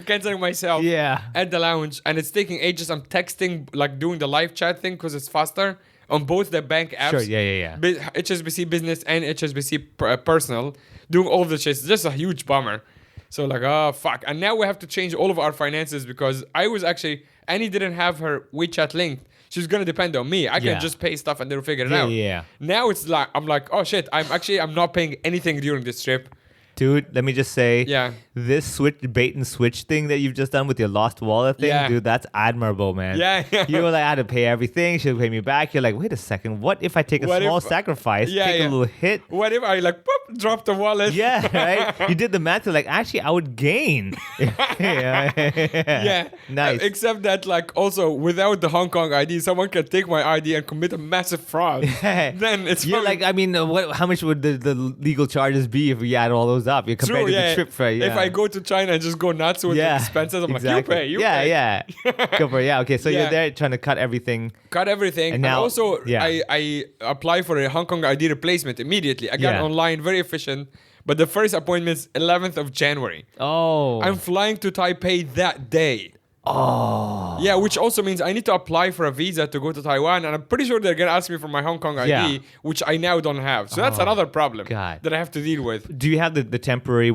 canceling myself at the lounge. And it's taking ages. I'm texting, like doing the live chat thing because it's faster on both the bank apps.
Sure, yeah.
HSBC Business and HSBC Personal. Doing all of the shit. It's just a huge bummer. So like, oh, fuck. And now we have to change all of our finances because Annie didn't have her WeChat linked. She's going to depend on me. I can just pay stuff and they'll figure it out.
Yeah.
Now it's like, I'm like, oh shit, I'm not paying anything during this trip.
Dude, let me just say, this bait and switch thing that you've just done with your lost wallet thing, dude, that's admirable, man.
Yeah.
You were like, I had to pay everything. She'll pay me back. You're like, wait a second. What if I take a small sacrifice, take a little hit?
What if I drop the wallet?
Yeah, right? You did the math. Like, actually, I would gain.
Yeah.
Nice.
Except that, like, also, without the Hong Kong ID, someone can take my ID and commit a massive fraud. Then it's
like, I mean, how much would the legal charges be if we add all those up? You compare to the trip for
If I go to China and just go nuts with the expenses, I'm like, you pay.
Yeah. Go for it. Yeah. Okay. So you're there trying to cut everything.
And now, also, I apply for a Hong Kong ID replacement immediately. I got online, very efficient. But the first appointment is 11th of January.
Oh.
I'm flying to Taipei that day.
Oh.
Yeah, which also means I need to apply for a visa to go to Taiwan, and I'm pretty sure they're going to ask me for my Hong Kong ID, which I now don't have. So that's another problem that I have to deal with.
Do you have the temporary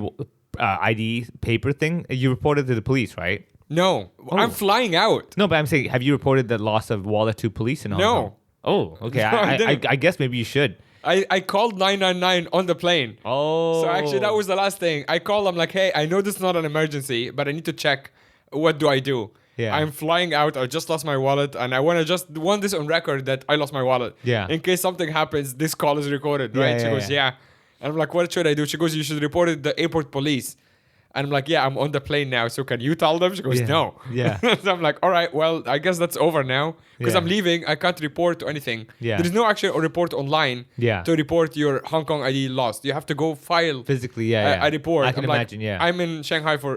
ID paper thing? You reported to the police, right?
No. I'm flying out.
No, but I'm saying, have you reported the loss of wallet to police and all?
No.
Oh, okay.
No,
I guess maybe you should.
I called 999 on the plane.
Oh.
So actually, that was the last thing. I called them like, hey, I know this is not an emergency, but I need to check. What do I do?
Yeah.
I'm flying out. I just lost my wallet, and I want this on record that I lost my wallet.
Yeah.
In case something happens, this call is recorded, right? She goes, yeah. And I'm like, what should I do? She goes, you should report it to the airport police. And I'm like, yeah, I'm on the plane now. So can you tell them? She goes, no.
Yeah.
So I'm like, all right, well, I guess that's over now. Because I'm leaving. I can't report to anything.
Yeah.
There's no actual report online to report your Hong Kong ID lost. You have to go file
physically,
a report.
I can imagine,
I'm in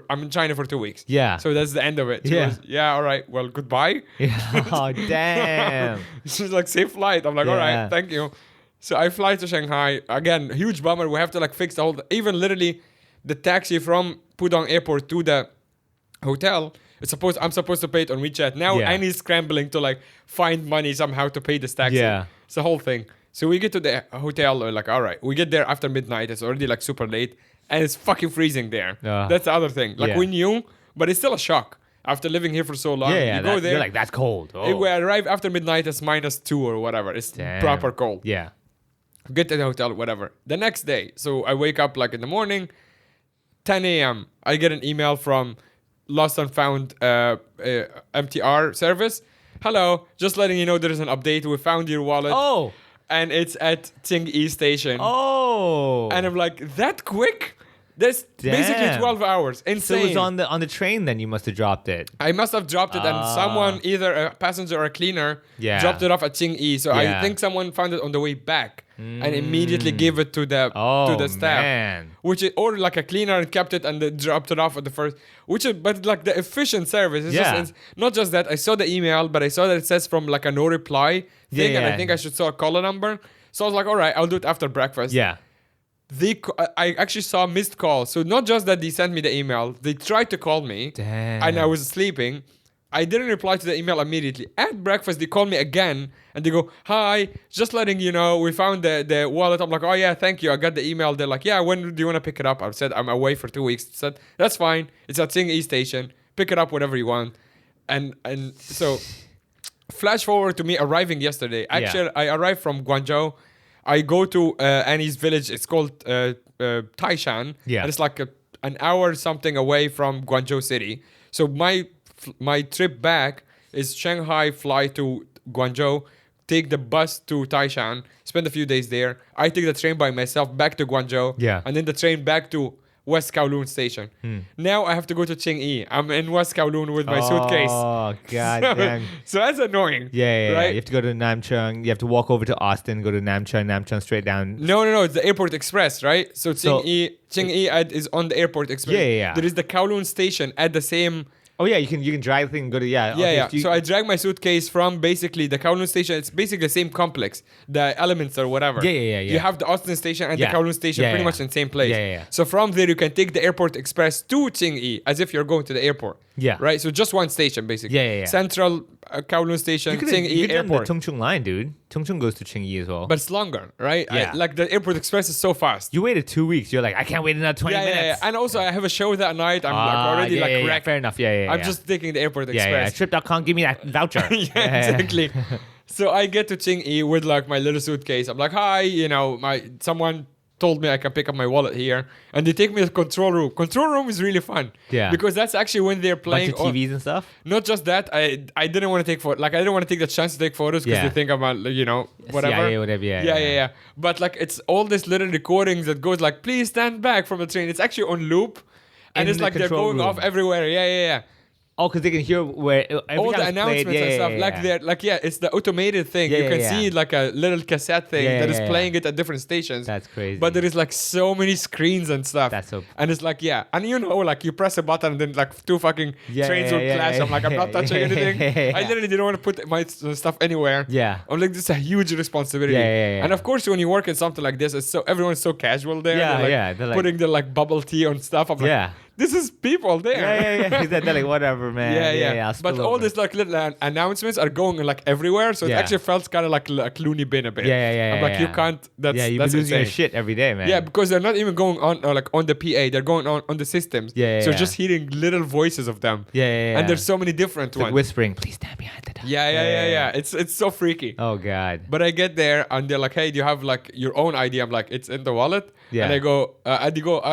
I'm in China for 2 weeks.
Yeah.
So that's the end of it. She goes, yeah, all right, well, goodbye.
Yeah. Oh, damn.
She's like, safe flight. I'm like, all right, thank you. So I fly to Shanghai. Again, huge bummer. We have to fix the whole, even literally the taxi from Pudong Airport to the hotel. I'm supposed to pay it on WeChat. Now Annie's scrambling to find money somehow to pay this taxi.
Yeah.
It's the whole thing. So we get to the hotel. We're like, all right. We get there after midnight. It's already super late. And it's fucking freezing there. That's the other thing. We knew, but it's still a shock. After living here for so long.
Yeah,
you go there.
You're like, that's cold. Oh.
We arrive after midnight. It's -2 or whatever. It's proper cold.
Yeah.
Get to the hotel, whatever. The next day. So I wake up in the morning. 10 a.m. I get an email from Lost and Found MTR service. Hello, just letting you know there is an update. We found your wallet.
Oh.
And it's at Tsing-Yi station.
Oh.
And I'm like, that quick? That's basically 12 hours. Insane.
So it was on the train then you must have dropped it.
I must have dropped it, and someone, either a passenger or a cleaner, dropped it off at Tsing-Yi. So I think someone found it on the way back and immediately gave it to the staff.
Man.
Or a cleaner and kept it and they dropped it off at the first. But the efficient service. It's not just that. I saw the email, but I saw that it says from a no reply thing, and I think I should call a number. So I was like, all right, I'll do it after breakfast.
Yeah.
I actually saw missed calls. So not just that they sent me the email, they tried to call me.
Damn.
And I was sleeping. I didn't reply to the email immediately. At breakfast, they call me again and they go, hi, just letting you know, we found the wallet. I'm like, oh yeah, thank you. I got the email. They're like, yeah, when do you want to pick it up? I said, I'm away for 2 weeks. I said, that's fine. It's at Tsing-Yi station. Pick it up whenever you want. And so flash forward to me arriving yesterday. Actually, I arrived from Guangzhou. I go to Annie's village. It's called Taishan.
Yeah.
And it's an hour something away from Guangzhou city. So my trip back is Shanghai, fly to Guangzhou, take the bus to Taishan, spend a few days there. I take the train by myself back to Guangzhou.
Yeah.
And then the train back to West Kowloon station. Now I have to go to Qingyi. I'm in West Kowloon with my suitcase.
Oh, god damn.
So that's annoying.
Yeah,
right?
You have to go to Namcheong. You have to walk over to Austin, go to Namcheong straight down.
No. It's the Airport Express, right? So Qingyi is on the Airport Express.
Yeah.
There is the Kowloon station at the same...
Oh yeah, you can drag the thing and go to
Yeah. So I drag my suitcase from basically the Kowloon station. It's basically the same complex, the Elements or whatever.
Yeah.
You have the Austin station and the
Yeah.
Kowloon station pretty much in the same place.
Yeah.
So from there you can take the Airport Express to Qingyi as if you're going to the airport.
Yeah.
Right. So just one station basically.
Yeah.
Central Kowloon station,
you
Qingyi
could
Airport.
the Tongchung line, dude. Tongchung goes to Qingyi as well.
But it's longer, right?
Yeah.
Like the Airport Express is so fast.
You waited 2 weeks. You're like, I can't wait another 20 minutes.
Yeah. And also I have a show that night. I'm already wrecked.
Fair enough. Yeah.
I'm just taking the Airport Express.
Yeah. Trip.com, give me that voucher.
Exactly. So I get to Qingyi with like my little suitcase. I'm like, hi, someone told me I can pick up my wallet here, and they take me to the control room. Control room is really fun.
Yeah.
Because that's actually when they're playing.
Bunch of TVs and stuff.
Not just that, I didn't want to take photos. Like I didn't want to take the chance to take photos because they think I'm whatever.
CIA, whatever.
Yeah. But like it's all this little recordings that goes like, please stand back from the train. It's actually on loop, and
In
it's
the
like they're
control
going
room.
off everywhere. Yeah.
Oh, because they can hear where
All the announcements and stuff. It's the automated thing. You can see like a little cassette thing that is playing it at different stations.
That's crazy.
But there is like so many screens and stuff.
That's so...
And it's like, and like you press a button and then like two fucking trains will clash. I'm like, I'm not touching anything. I literally didn't want to put my stuff anywhere.
Yeah.
I'm like, this is a huge responsibility.
Yeah.
And of course, when you work in something like this, everyone's so casual there. They're like putting the like bubble tea on stuff. I'm like, this is people there.
Yeah. They're like, whatever, man.
Yeah. But all these like little announcements are going like everywhere, so it actually felt kind of like a loony bin a bit.
Yeah.
I'm like, you can't. That's
you're losing your shit every day, man.
Yeah, because they're not even going on like on the PA. They're going on the systems. So just hearing little voices of them.
Yeah.
And there's so many different ones.
Like whispering, please stand behind the door.
Yeah. It's so freaky.
Oh god.
But I get there and they're like, hey, do you have like your own ID? I'm like, it's in the wallet.
Yeah.
And I go,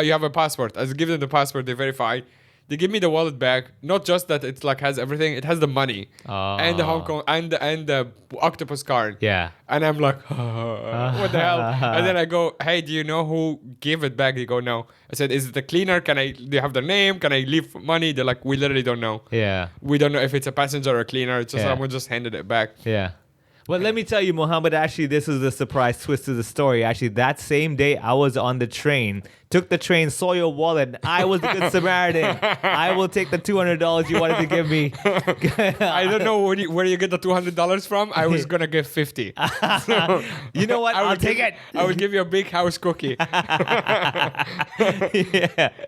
you have a passport. I give them the passport. They verify. They give me the wallet back. Not just that it's like has everything. It has the money and the Hong Kong and the octopus card.
Yeah.
And I'm like, what the hell? And then I go, hey, do you know who gave it back? They go, no. I said, is it the cleaner? Do you have their name? Can I leave money? They're like, we literally don't know.
Yeah.
We don't know if it's a passenger or a cleaner. It's just someone just handed it back.
Yeah. Well, let me tell you, Mohammed, actually, this is the surprise twist to the story. Actually, that same day, I was on the train, took the train, saw your wallet. I was the good Samaritan. I will take the $200 you wanted to give me.
I don't know where you get the $200 from. I was going to give 50. So
you know what? I'll take it.
I will give you a big house cookie.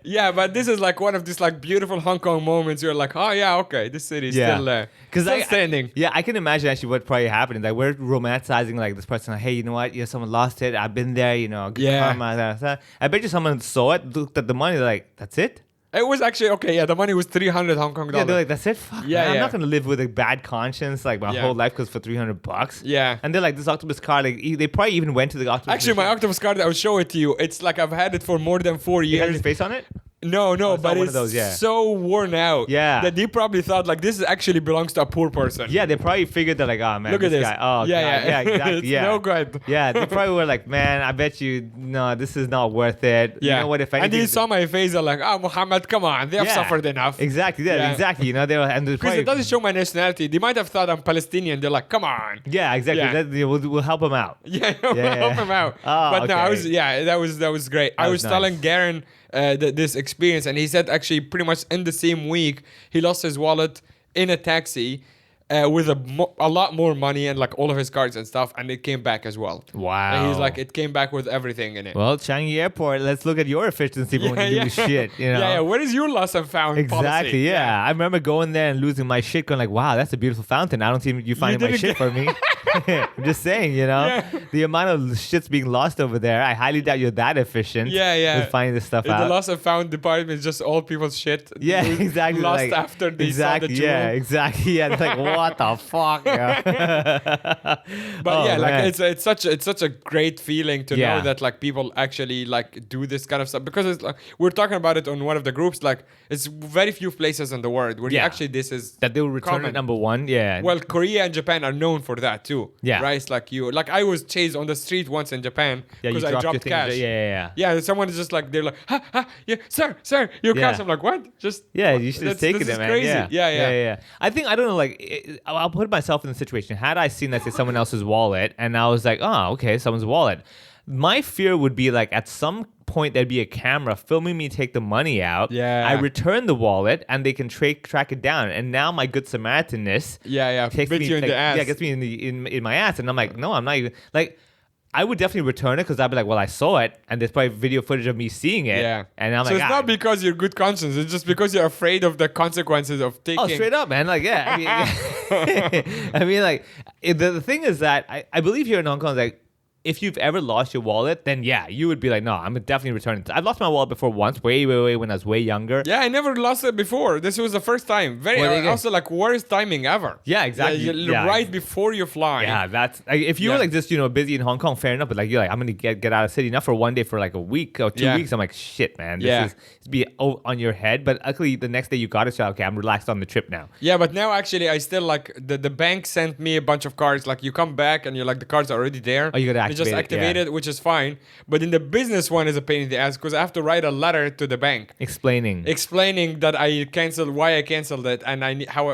Yeah, but this is like one of these like beautiful Hong Kong moments. You're like, oh, yeah, okay, this city is still standing.
I can imagine actually what probably happened. Like we're romanticizing like this person. Like, hey, you know what? Someone lost it. I've been there. Karma. I bet you someone saw it, looked at the money, like, that's it.
It was actually okay. Yeah, the money was 300 Hong Kong dollars.
Yeah, they're like, that's it. Fuck, man. I'm not gonna live with a bad conscience like my whole life because for $300.
Yeah,
and they're like, this octopus card. Like they probably even went to the octopus.
Actually, my octopus card, I will show it to you. It's like I've had it for more than 4 years.
You had his face on it?
No, but it's so worn out.
Yeah.
That they probably thought like this actually belongs to a poor person.
Yeah, they probably figured that like, oh man,
look at this
guy. Oh
yeah,
exactly.
It's no good.
Yeah, they probably were like, man, I bet you no, this is not worth it.
Yeah.
You know what? If anything,
and they saw my face, they're like, oh, Mohammed, come on, they have suffered enough.
Exactly. Yeah, exactly. You know, they were and
because it doesn't show my nationality. They might have thought I'm Palestinian. They're like, come on.
Yeah, exactly.
Yeah.
We'll help him out.
Yeah, we'll help him out.
Oh,
but no, that was great. I was telling Garen this experience, and he said actually pretty much in the same week he lost his wallet in a taxi with a lot more money and like all of his cards and stuff, and it came back as well.
Wow.
And he's like, it came back with everything in it.
Well, Changi Airport, let's look at your efficiency when you do shit. You know?
Yeah. What is your lost and found policy?
Exactly. Yeah. I remember going there and losing my shit, going like, wow, that's a beautiful fountain. I don't see you finding my shit for me. I'm just saying, the amount of shit's being lost over there. I highly doubt you're that efficient.
With
finding this stuff out.
The lost and found department is just all people's shit.
Yeah, exactly.
Lost after they saw the jewel.
Yeah, exactly. Yeah, it's like what the fuck.
But it's such a great feeling to know that like people actually like do this kind of stuff, because it's like we're talking about it on one of the groups. Like it's very few places in the world where actually this is
that they will return it number one. Yeah.
Well, Korea and Japan are known for that too. Yeah. Right. It's like I was chased on the street once in Japan because I dropped cash. Yeah. Someone is just like they're like, sir, your cash. I'm like, what? Just
you should have taken it, man.
Crazy.
Yeah. I think I don't know. Like, I'll put myself in the situation. Had I seen, let's say, someone else's wallet, and I was like, oh, okay, someone's wallet. My fear would be like at some point there'd be a camera filming me take the money out.
Yeah.
I return the wallet and they can track it down. And now my good Samaritanness
takes me in the ass.
Yeah, gets me in my ass. And I'm like, no, I'm not even like. I would definitely return it because I'd be like, well, I saw it, and there's probably video footage of me seeing it. Yeah. And I'm
so it's not because you're good conscience. It's just because you're afraid of the consequences of taking.
Oh, straight up, man. Like, yeah. I mean, like, the thing is that I believe here in Hong Kong, like, if you've ever lost your wallet, then you would be like, no, I'm definitely returning it. I've lost my wallet before once, way when I was way younger.
Yeah, I never lost it before. This was the first time. Also like worst timing ever.
Yeah, exactly.
Right before you fly.
Yeah, that's like, if you were like just busy in Hong Kong, fair enough. But like you're like, I'm gonna get out of the city, not for one day, for like a week or 2 weeks. I'm like, shit, man, this is be on your head. But luckily the next day you got it, so okay, I'm relaxed on the trip now.
Yeah, but now actually I still like the bank sent me a bunch of cards. Like you come back and you're like the cards are already there.
Oh, you gotta
just activate it. Which is fine, but in the business one is a pain in the ass because I have to write a letter to the bank explaining that I canceled, why I canceled it, and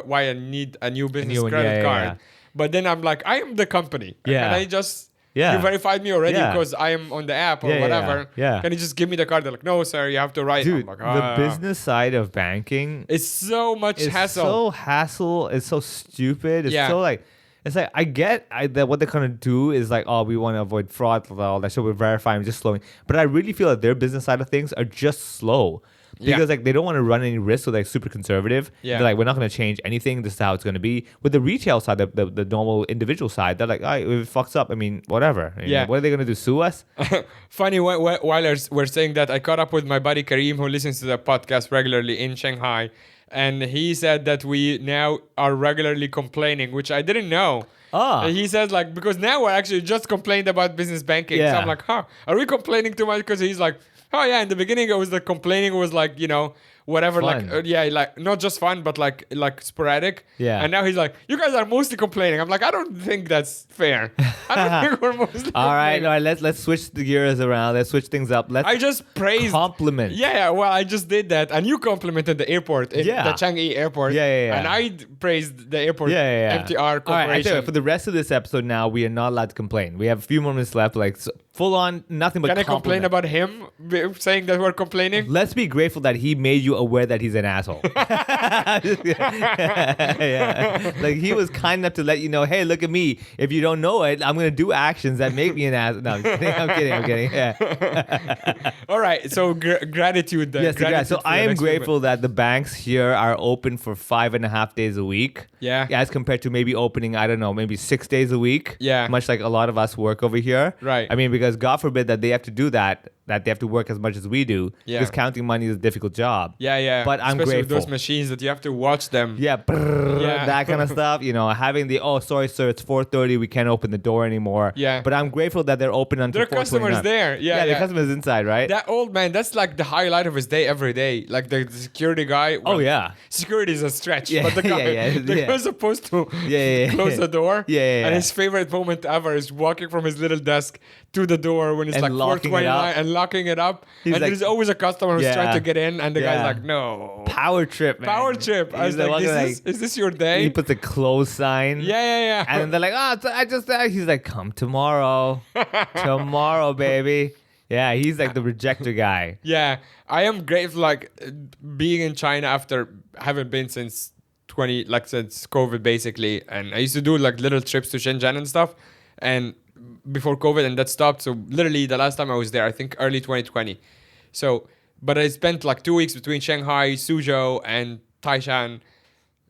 why I need a new business credit card. Yeah. But then I'm like, I am the company, and I just you verified me already because I am on the app or whatever. Yeah. Can you just give me the card? They're like, no, sir, you have to write.
Dude, like, the business side of banking
is so much hassle.
So hassle. It's so stupid. It's so like. It's like, I get that what they're going to do is like, oh, we want to avoid fraud, all that shit, we're verifying, just slowing. But I really feel that their business side of things are just slow. Because like they don't want to run any risks, so they're super conservative. They're like, we're not going to change anything. This is how it's going to be. With the retail side, the normal individual side, they're like, if it fucks up, I mean, whatever. What are they going to do? Sue us?
Funny, while we're saying that, I caught up with my buddy Kareem, who listens to the podcast regularly in Shanghai. And he said that we now are regularly complaining, which I didn't know. And he says like, because now we're actually just complained about business banking. So I'm like, are we complaining too much? Because he's like, oh yeah, in the beginning it was the complaining was like, whatever, fun. Like like not just fun, but like sporadic. Yeah. And now he's like, you guys are mostly complaining. I'm like, I don't think that's fair. I don't think we're mostly
all right, let's switch the gears around. Let's switch things up.
I just praised
compliment.
Yeah, well, I just did that, and you complimented the airport, the Changi airport. Yeah. And I praised the airport. MTR Corporation.
All right, I tell you, for the rest of this episode now, we are not allowed to complain. We have a few more minutes left, like full on nothing but.
Can I complain about him saying that we're complaining?
Let's be grateful that he made you aware that he's an asshole. Like he was kind enough to let you know, hey, look at me. If you don't know it, I'm gonna do actions that make me an asshole. No, I'm kidding. Yeah.
All right. So gratitude. Then.
Yes, gratitude. So I am grateful that the banks here are open for 5.5 days a week.
Yeah.
As compared to maybe opening, I don't know, maybe 6 days a week.
Yeah.
Much like a lot of us work over here.
Right.
I mean, because God forbid that they have to do that they have to work as much as we do. Yeah. Because counting money is a difficult job.
Yeah.
But I'm
especially
grateful.
With those machines that you have to watch them.
Yeah. That kind of stuff. Having sorry, sir, it's 4:30. We can't open the door anymore.
Yeah.
But I'm grateful that they're open until 4:29.
There are customers there. Yeah.
The customers inside, right?
That old man, that's like the highlight of his day every day. Like the security guy.
Well,
security is a stretch. But the guy, the guy's supposed to close the door. And his favorite moment ever is walking from his little desk to the door when it's like 4:29 and locking it up. And like, there's always a customer who's trying to get in, and the guy's like, no.
Power trip, man.
Power trip. I was like, is this your day?
He puts a close sign.
Yeah.
And they're like, he's like, come tomorrow. Tomorrow, baby. Yeah, he's like the rejecter guy.
Yeah, I am grateful, like, being in China after having been since since COVID, basically. And I used to do like little trips to Shenzhen and stuff. And before COVID, and that stopped. So literally the last time I was there, I think early 2020. So, but I spent like 2 weeks between Shanghai, Suzhou, and Taishan.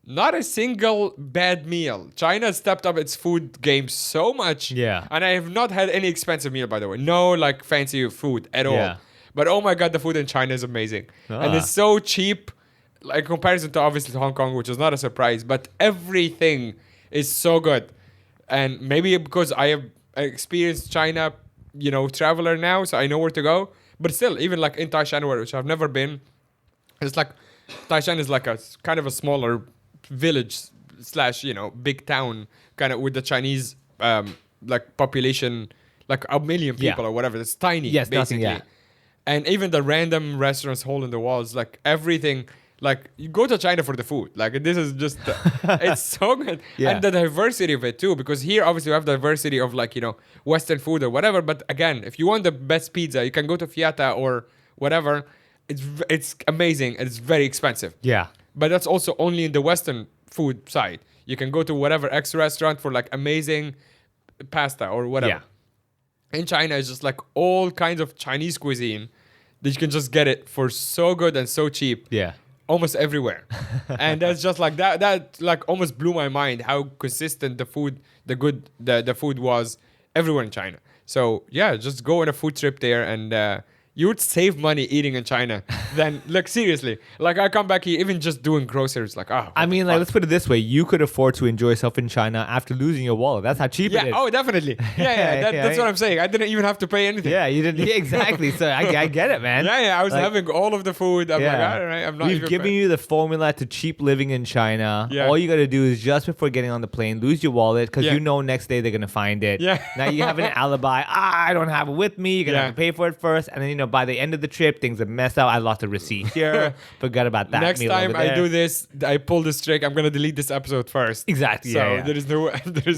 not a single bad meal. China stepped up its food game so much.
Yeah.
And I have not had any expensive meal, by the way. No, like, fancy food at all. But oh my God, the food in China is amazing. And it's so cheap, like, in comparison to obviously Hong Kong, which is not a surprise. But everything is so good. And maybe because I have experienced China, traveler now, so I know where to go. But still, even like in Taishan, which I've never been, it's like, Taishan is like a kind of a smaller village / big town, kind of with the Chinese like population, like 1 million people or whatever. It's tiny, basically. Nothing, and even the random restaurants, hole in the walls, like everything. Like, you go to China for the food. Like, this is just, it's so good. And the diversity of it too, because here obviously we have diversity of like, Western food or whatever. But again, if you want the best pizza, you can go to Fiata or whatever. It's amazing and it's very expensive.
Yeah.
But that's also only in the Western food side. You can go to whatever X restaurant for like amazing pasta or whatever. In China, it's just like all kinds of Chinese cuisine that you can just get it for so good and so cheap.
Yeah.
Almost everywhere. And that's just like that like almost blew my mind how consistent the food was everywhere in China. So yeah, just go on a food trip there and you would save money eating in China. Then, like, seriously, like, I come back here, even just doing groceries, like,
I mean, like, let's put it this way: you could afford to enjoy yourself in China after losing your wallet. That's how cheap it is.
Oh, definitely. That's what I'm saying. I didn't even have to pay anything.
Yeah, you didn't. Yeah, exactly. So I get it, man.
I was like, having all of the food. I'm like, all right, I'm not.
We've given you the formula to cheap living in China. Yeah. All you got to do is just before getting on the plane, lose your wallet because next day they're gonna find it.
Yeah.
Now you have an alibi. I don't have it with me. You're gonna have to pay for it first, and then by the end of the trip, things are messed up. I lost a receipt here. Forgot about that.
Next time I do this, I pull this trick. I'm gonna delete this episode first.
Exactly.
So there is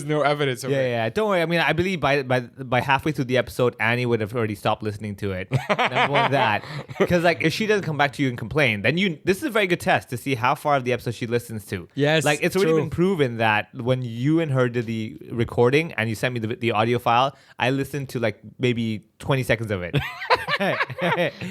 no evidence of it.
Yeah. Don't worry. I mean, I believe by halfway through the episode, Annie would have already stopped listening to it. Number one, that because like if she doesn't come back to you and complain, then this is a very good test to see how far of the episode she listens to.
Yes.
Like it's already been proven that when you and her did the recording and you sent me the audio file, I listened to like maybe 20 seconds of it.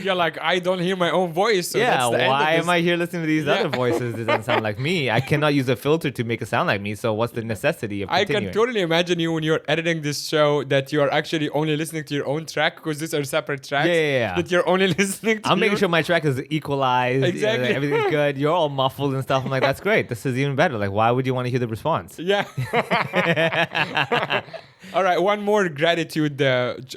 You're like, I don't hear my own voice. So that's the
why
end of
am I here listening to these other voices? It doesn't sound like me. I cannot use a filter to make it sound like me. So what's the necessity of continuing?
I can totally imagine you when you're editing this show that you are actually only listening to your own track because these are separate tracks.
Yeah.
That you're only listening to.
I'm making sure my track is equalized.
Exactly.
Everything's good. You're all muffled and stuff. I'm like, that's great. This is even better. Like, why would you want to hear the response?
Yeah. All right, one more gratitude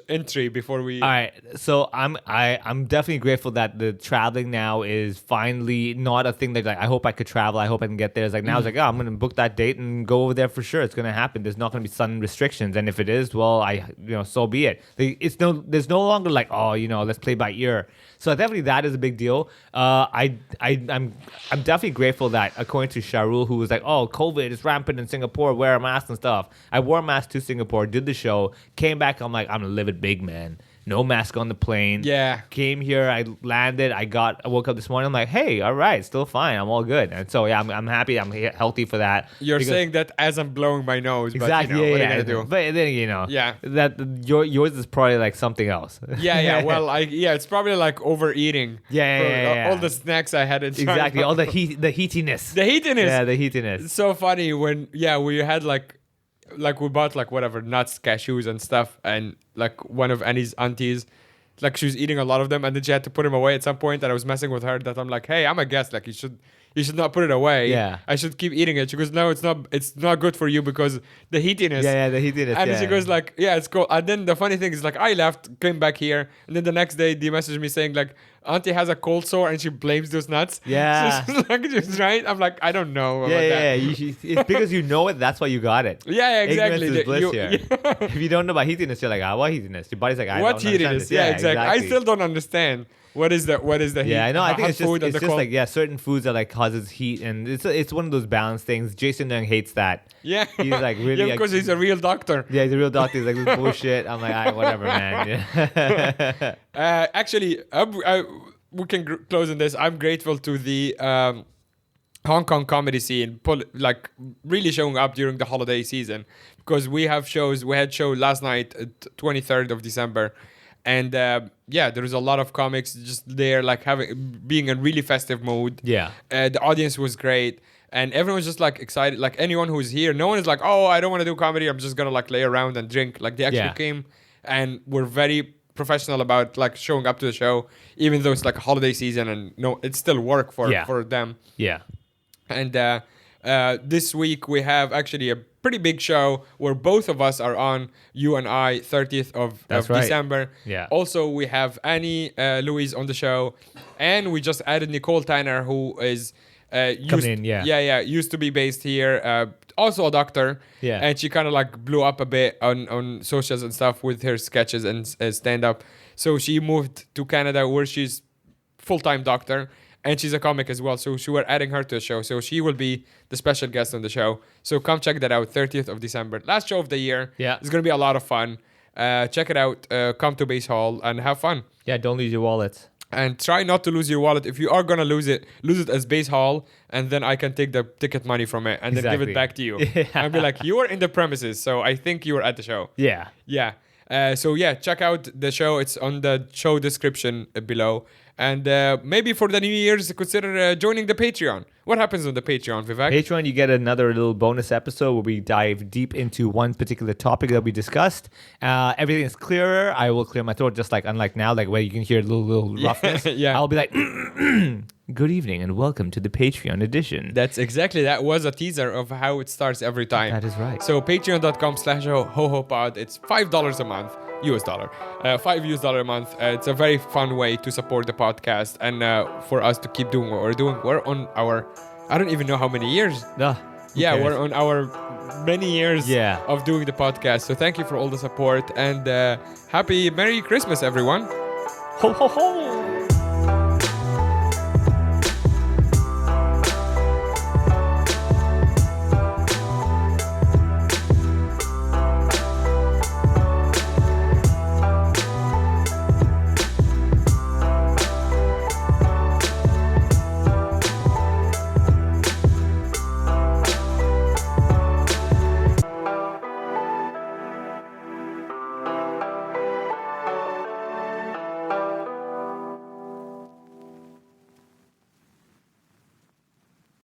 entry before we.
All right, so I'm definitely grateful that the traveling now is finally not a thing that like I hope I could travel. I hope I can get there. It's like now it's like I'm gonna book that date and go over there for sure. It's gonna happen. There's not gonna be sudden restrictions, and if it is, well, so be it. There's no longer like let's play by ear. So definitely that is a big deal. I'm definitely grateful that according to Sharul, who was like, oh, COVID is rampant in Singapore, wear a mask and stuff. I wore a mask to Singapore, did the show, came back. I'm like, I'm gonna live it big, man. No mask on the plane.
Yeah.
Came here, I landed, I woke up this morning, I'm like, hey, all right, still fine, I'm all good. And so, yeah, I'm happy, I'm healthy for that.
You're saying that as I'm blowing my nose,
exactly,
but
what
are you gonna do?
But then, that yours is probably like something else.
Yeah, well, it's probably like overeating.
Yeah.
All the snacks I had in China.
Exactly, all the heatiness.
The heatiness.
Yeah, the heatiness.
It's so funny when, we had like we bought like whatever nuts, cashews and stuff, and like one of Annie's aunties, like she was eating a lot of them, and then she had to put them away at some point, and I was messing with her that I'm like, hey, I'm a guest, like you should not put it away.
Yeah,
I should keep eating it. She goes, no, it's not good for you because the heatiness.
Yeah, the heatiness.
And she goes like, yeah, it's cool. And then the funny thing is like I left, came back here, and then the next day they messaged me saying like auntie has a cold sore and she blames those nuts.
Yeah.
So she's like, just right. I'm like, I don't know.
About that. It's because you know it. That's why you got it.
Yeah, exactly.
Ignorance is bliss here. If you don't know about heatiness, you're like, what heatiness? Your body's like, I
what
don't understand
heatiness?
this.
Yeah, exactly. I still don't understand. What is the heat?
Yeah, I know. I think it's just
cold?
like certain foods that like causes heat, and it's one of those balance things. Jason Leong hates that.
Yeah,
he's like really
because he's a real doctor.
Yeah, he's a real doctor. He's like this bullshit. I'm like, whatever, man. Yeah.
Actually, we can close on this. I'm grateful to the Hong Kong comedy scene, really showing up during the holiday season because we have shows. We had show last night, 23rd of December. And there was a lot of comics just there, like being in really festive mood.
Yeah.
The audience was great. And everyone was just like excited. Like anyone who's here, no one is like, oh, I don't want to do comedy. I'm just going to like lay around and drink. Like they actually came and were very professional about like showing up to the show, even though it's like a holiday season and it's still work for them.
Yeah.
And this week we have actually a pretty big show where both of us are on, you and I, 30th of December.
Yeah.
Also, we have Annie Louise on the show. And we just added Nicole Tanner, who is... used to be based here, also a doctor, and she kind of like blew up a bit on socials and stuff with her sketches and stand-up. So she moved to Canada where she's full-time doctor, and she's a comic as well, so we're adding her to the show, so she will be the special guest on the show. So come check that out, 30th of December, last show of the year. It's gonna be a lot of fun. Check it out. Come to Base Hall and have fun.
Don't lose your wallet.
And try not to lose your wallet. If you are going to lose it as Base Hall, and then I can take the ticket money from it and then give it back to you. And be like, you were in the premises, so I think you were at the show.
Yeah.
Check out the show. It's on the show description below. And maybe for the New Year's, consider joining the Patreon. What happens on the Patreon, Vivek?
Patreon, you get another little bonus episode where we dive deep into one particular topic that we discussed. Everything is clearer. I will clear my throat, just like unlike now, like where you can hear a little roughness. I'll be like, good evening and welcome to the Patreon edition.
That was a teaser of how it starts every time.
That is right.
So patreon.com/HoHoPod. It's $5 a month. $5 a month. It's a very fun way to support the podcast and for us to keep doing what we're doing. We're on our, I don't even know how many years. We're on our many years of doing the podcast. So thank you for all the support and happy Merry Christmas, everyone.
Ho, ho, ho.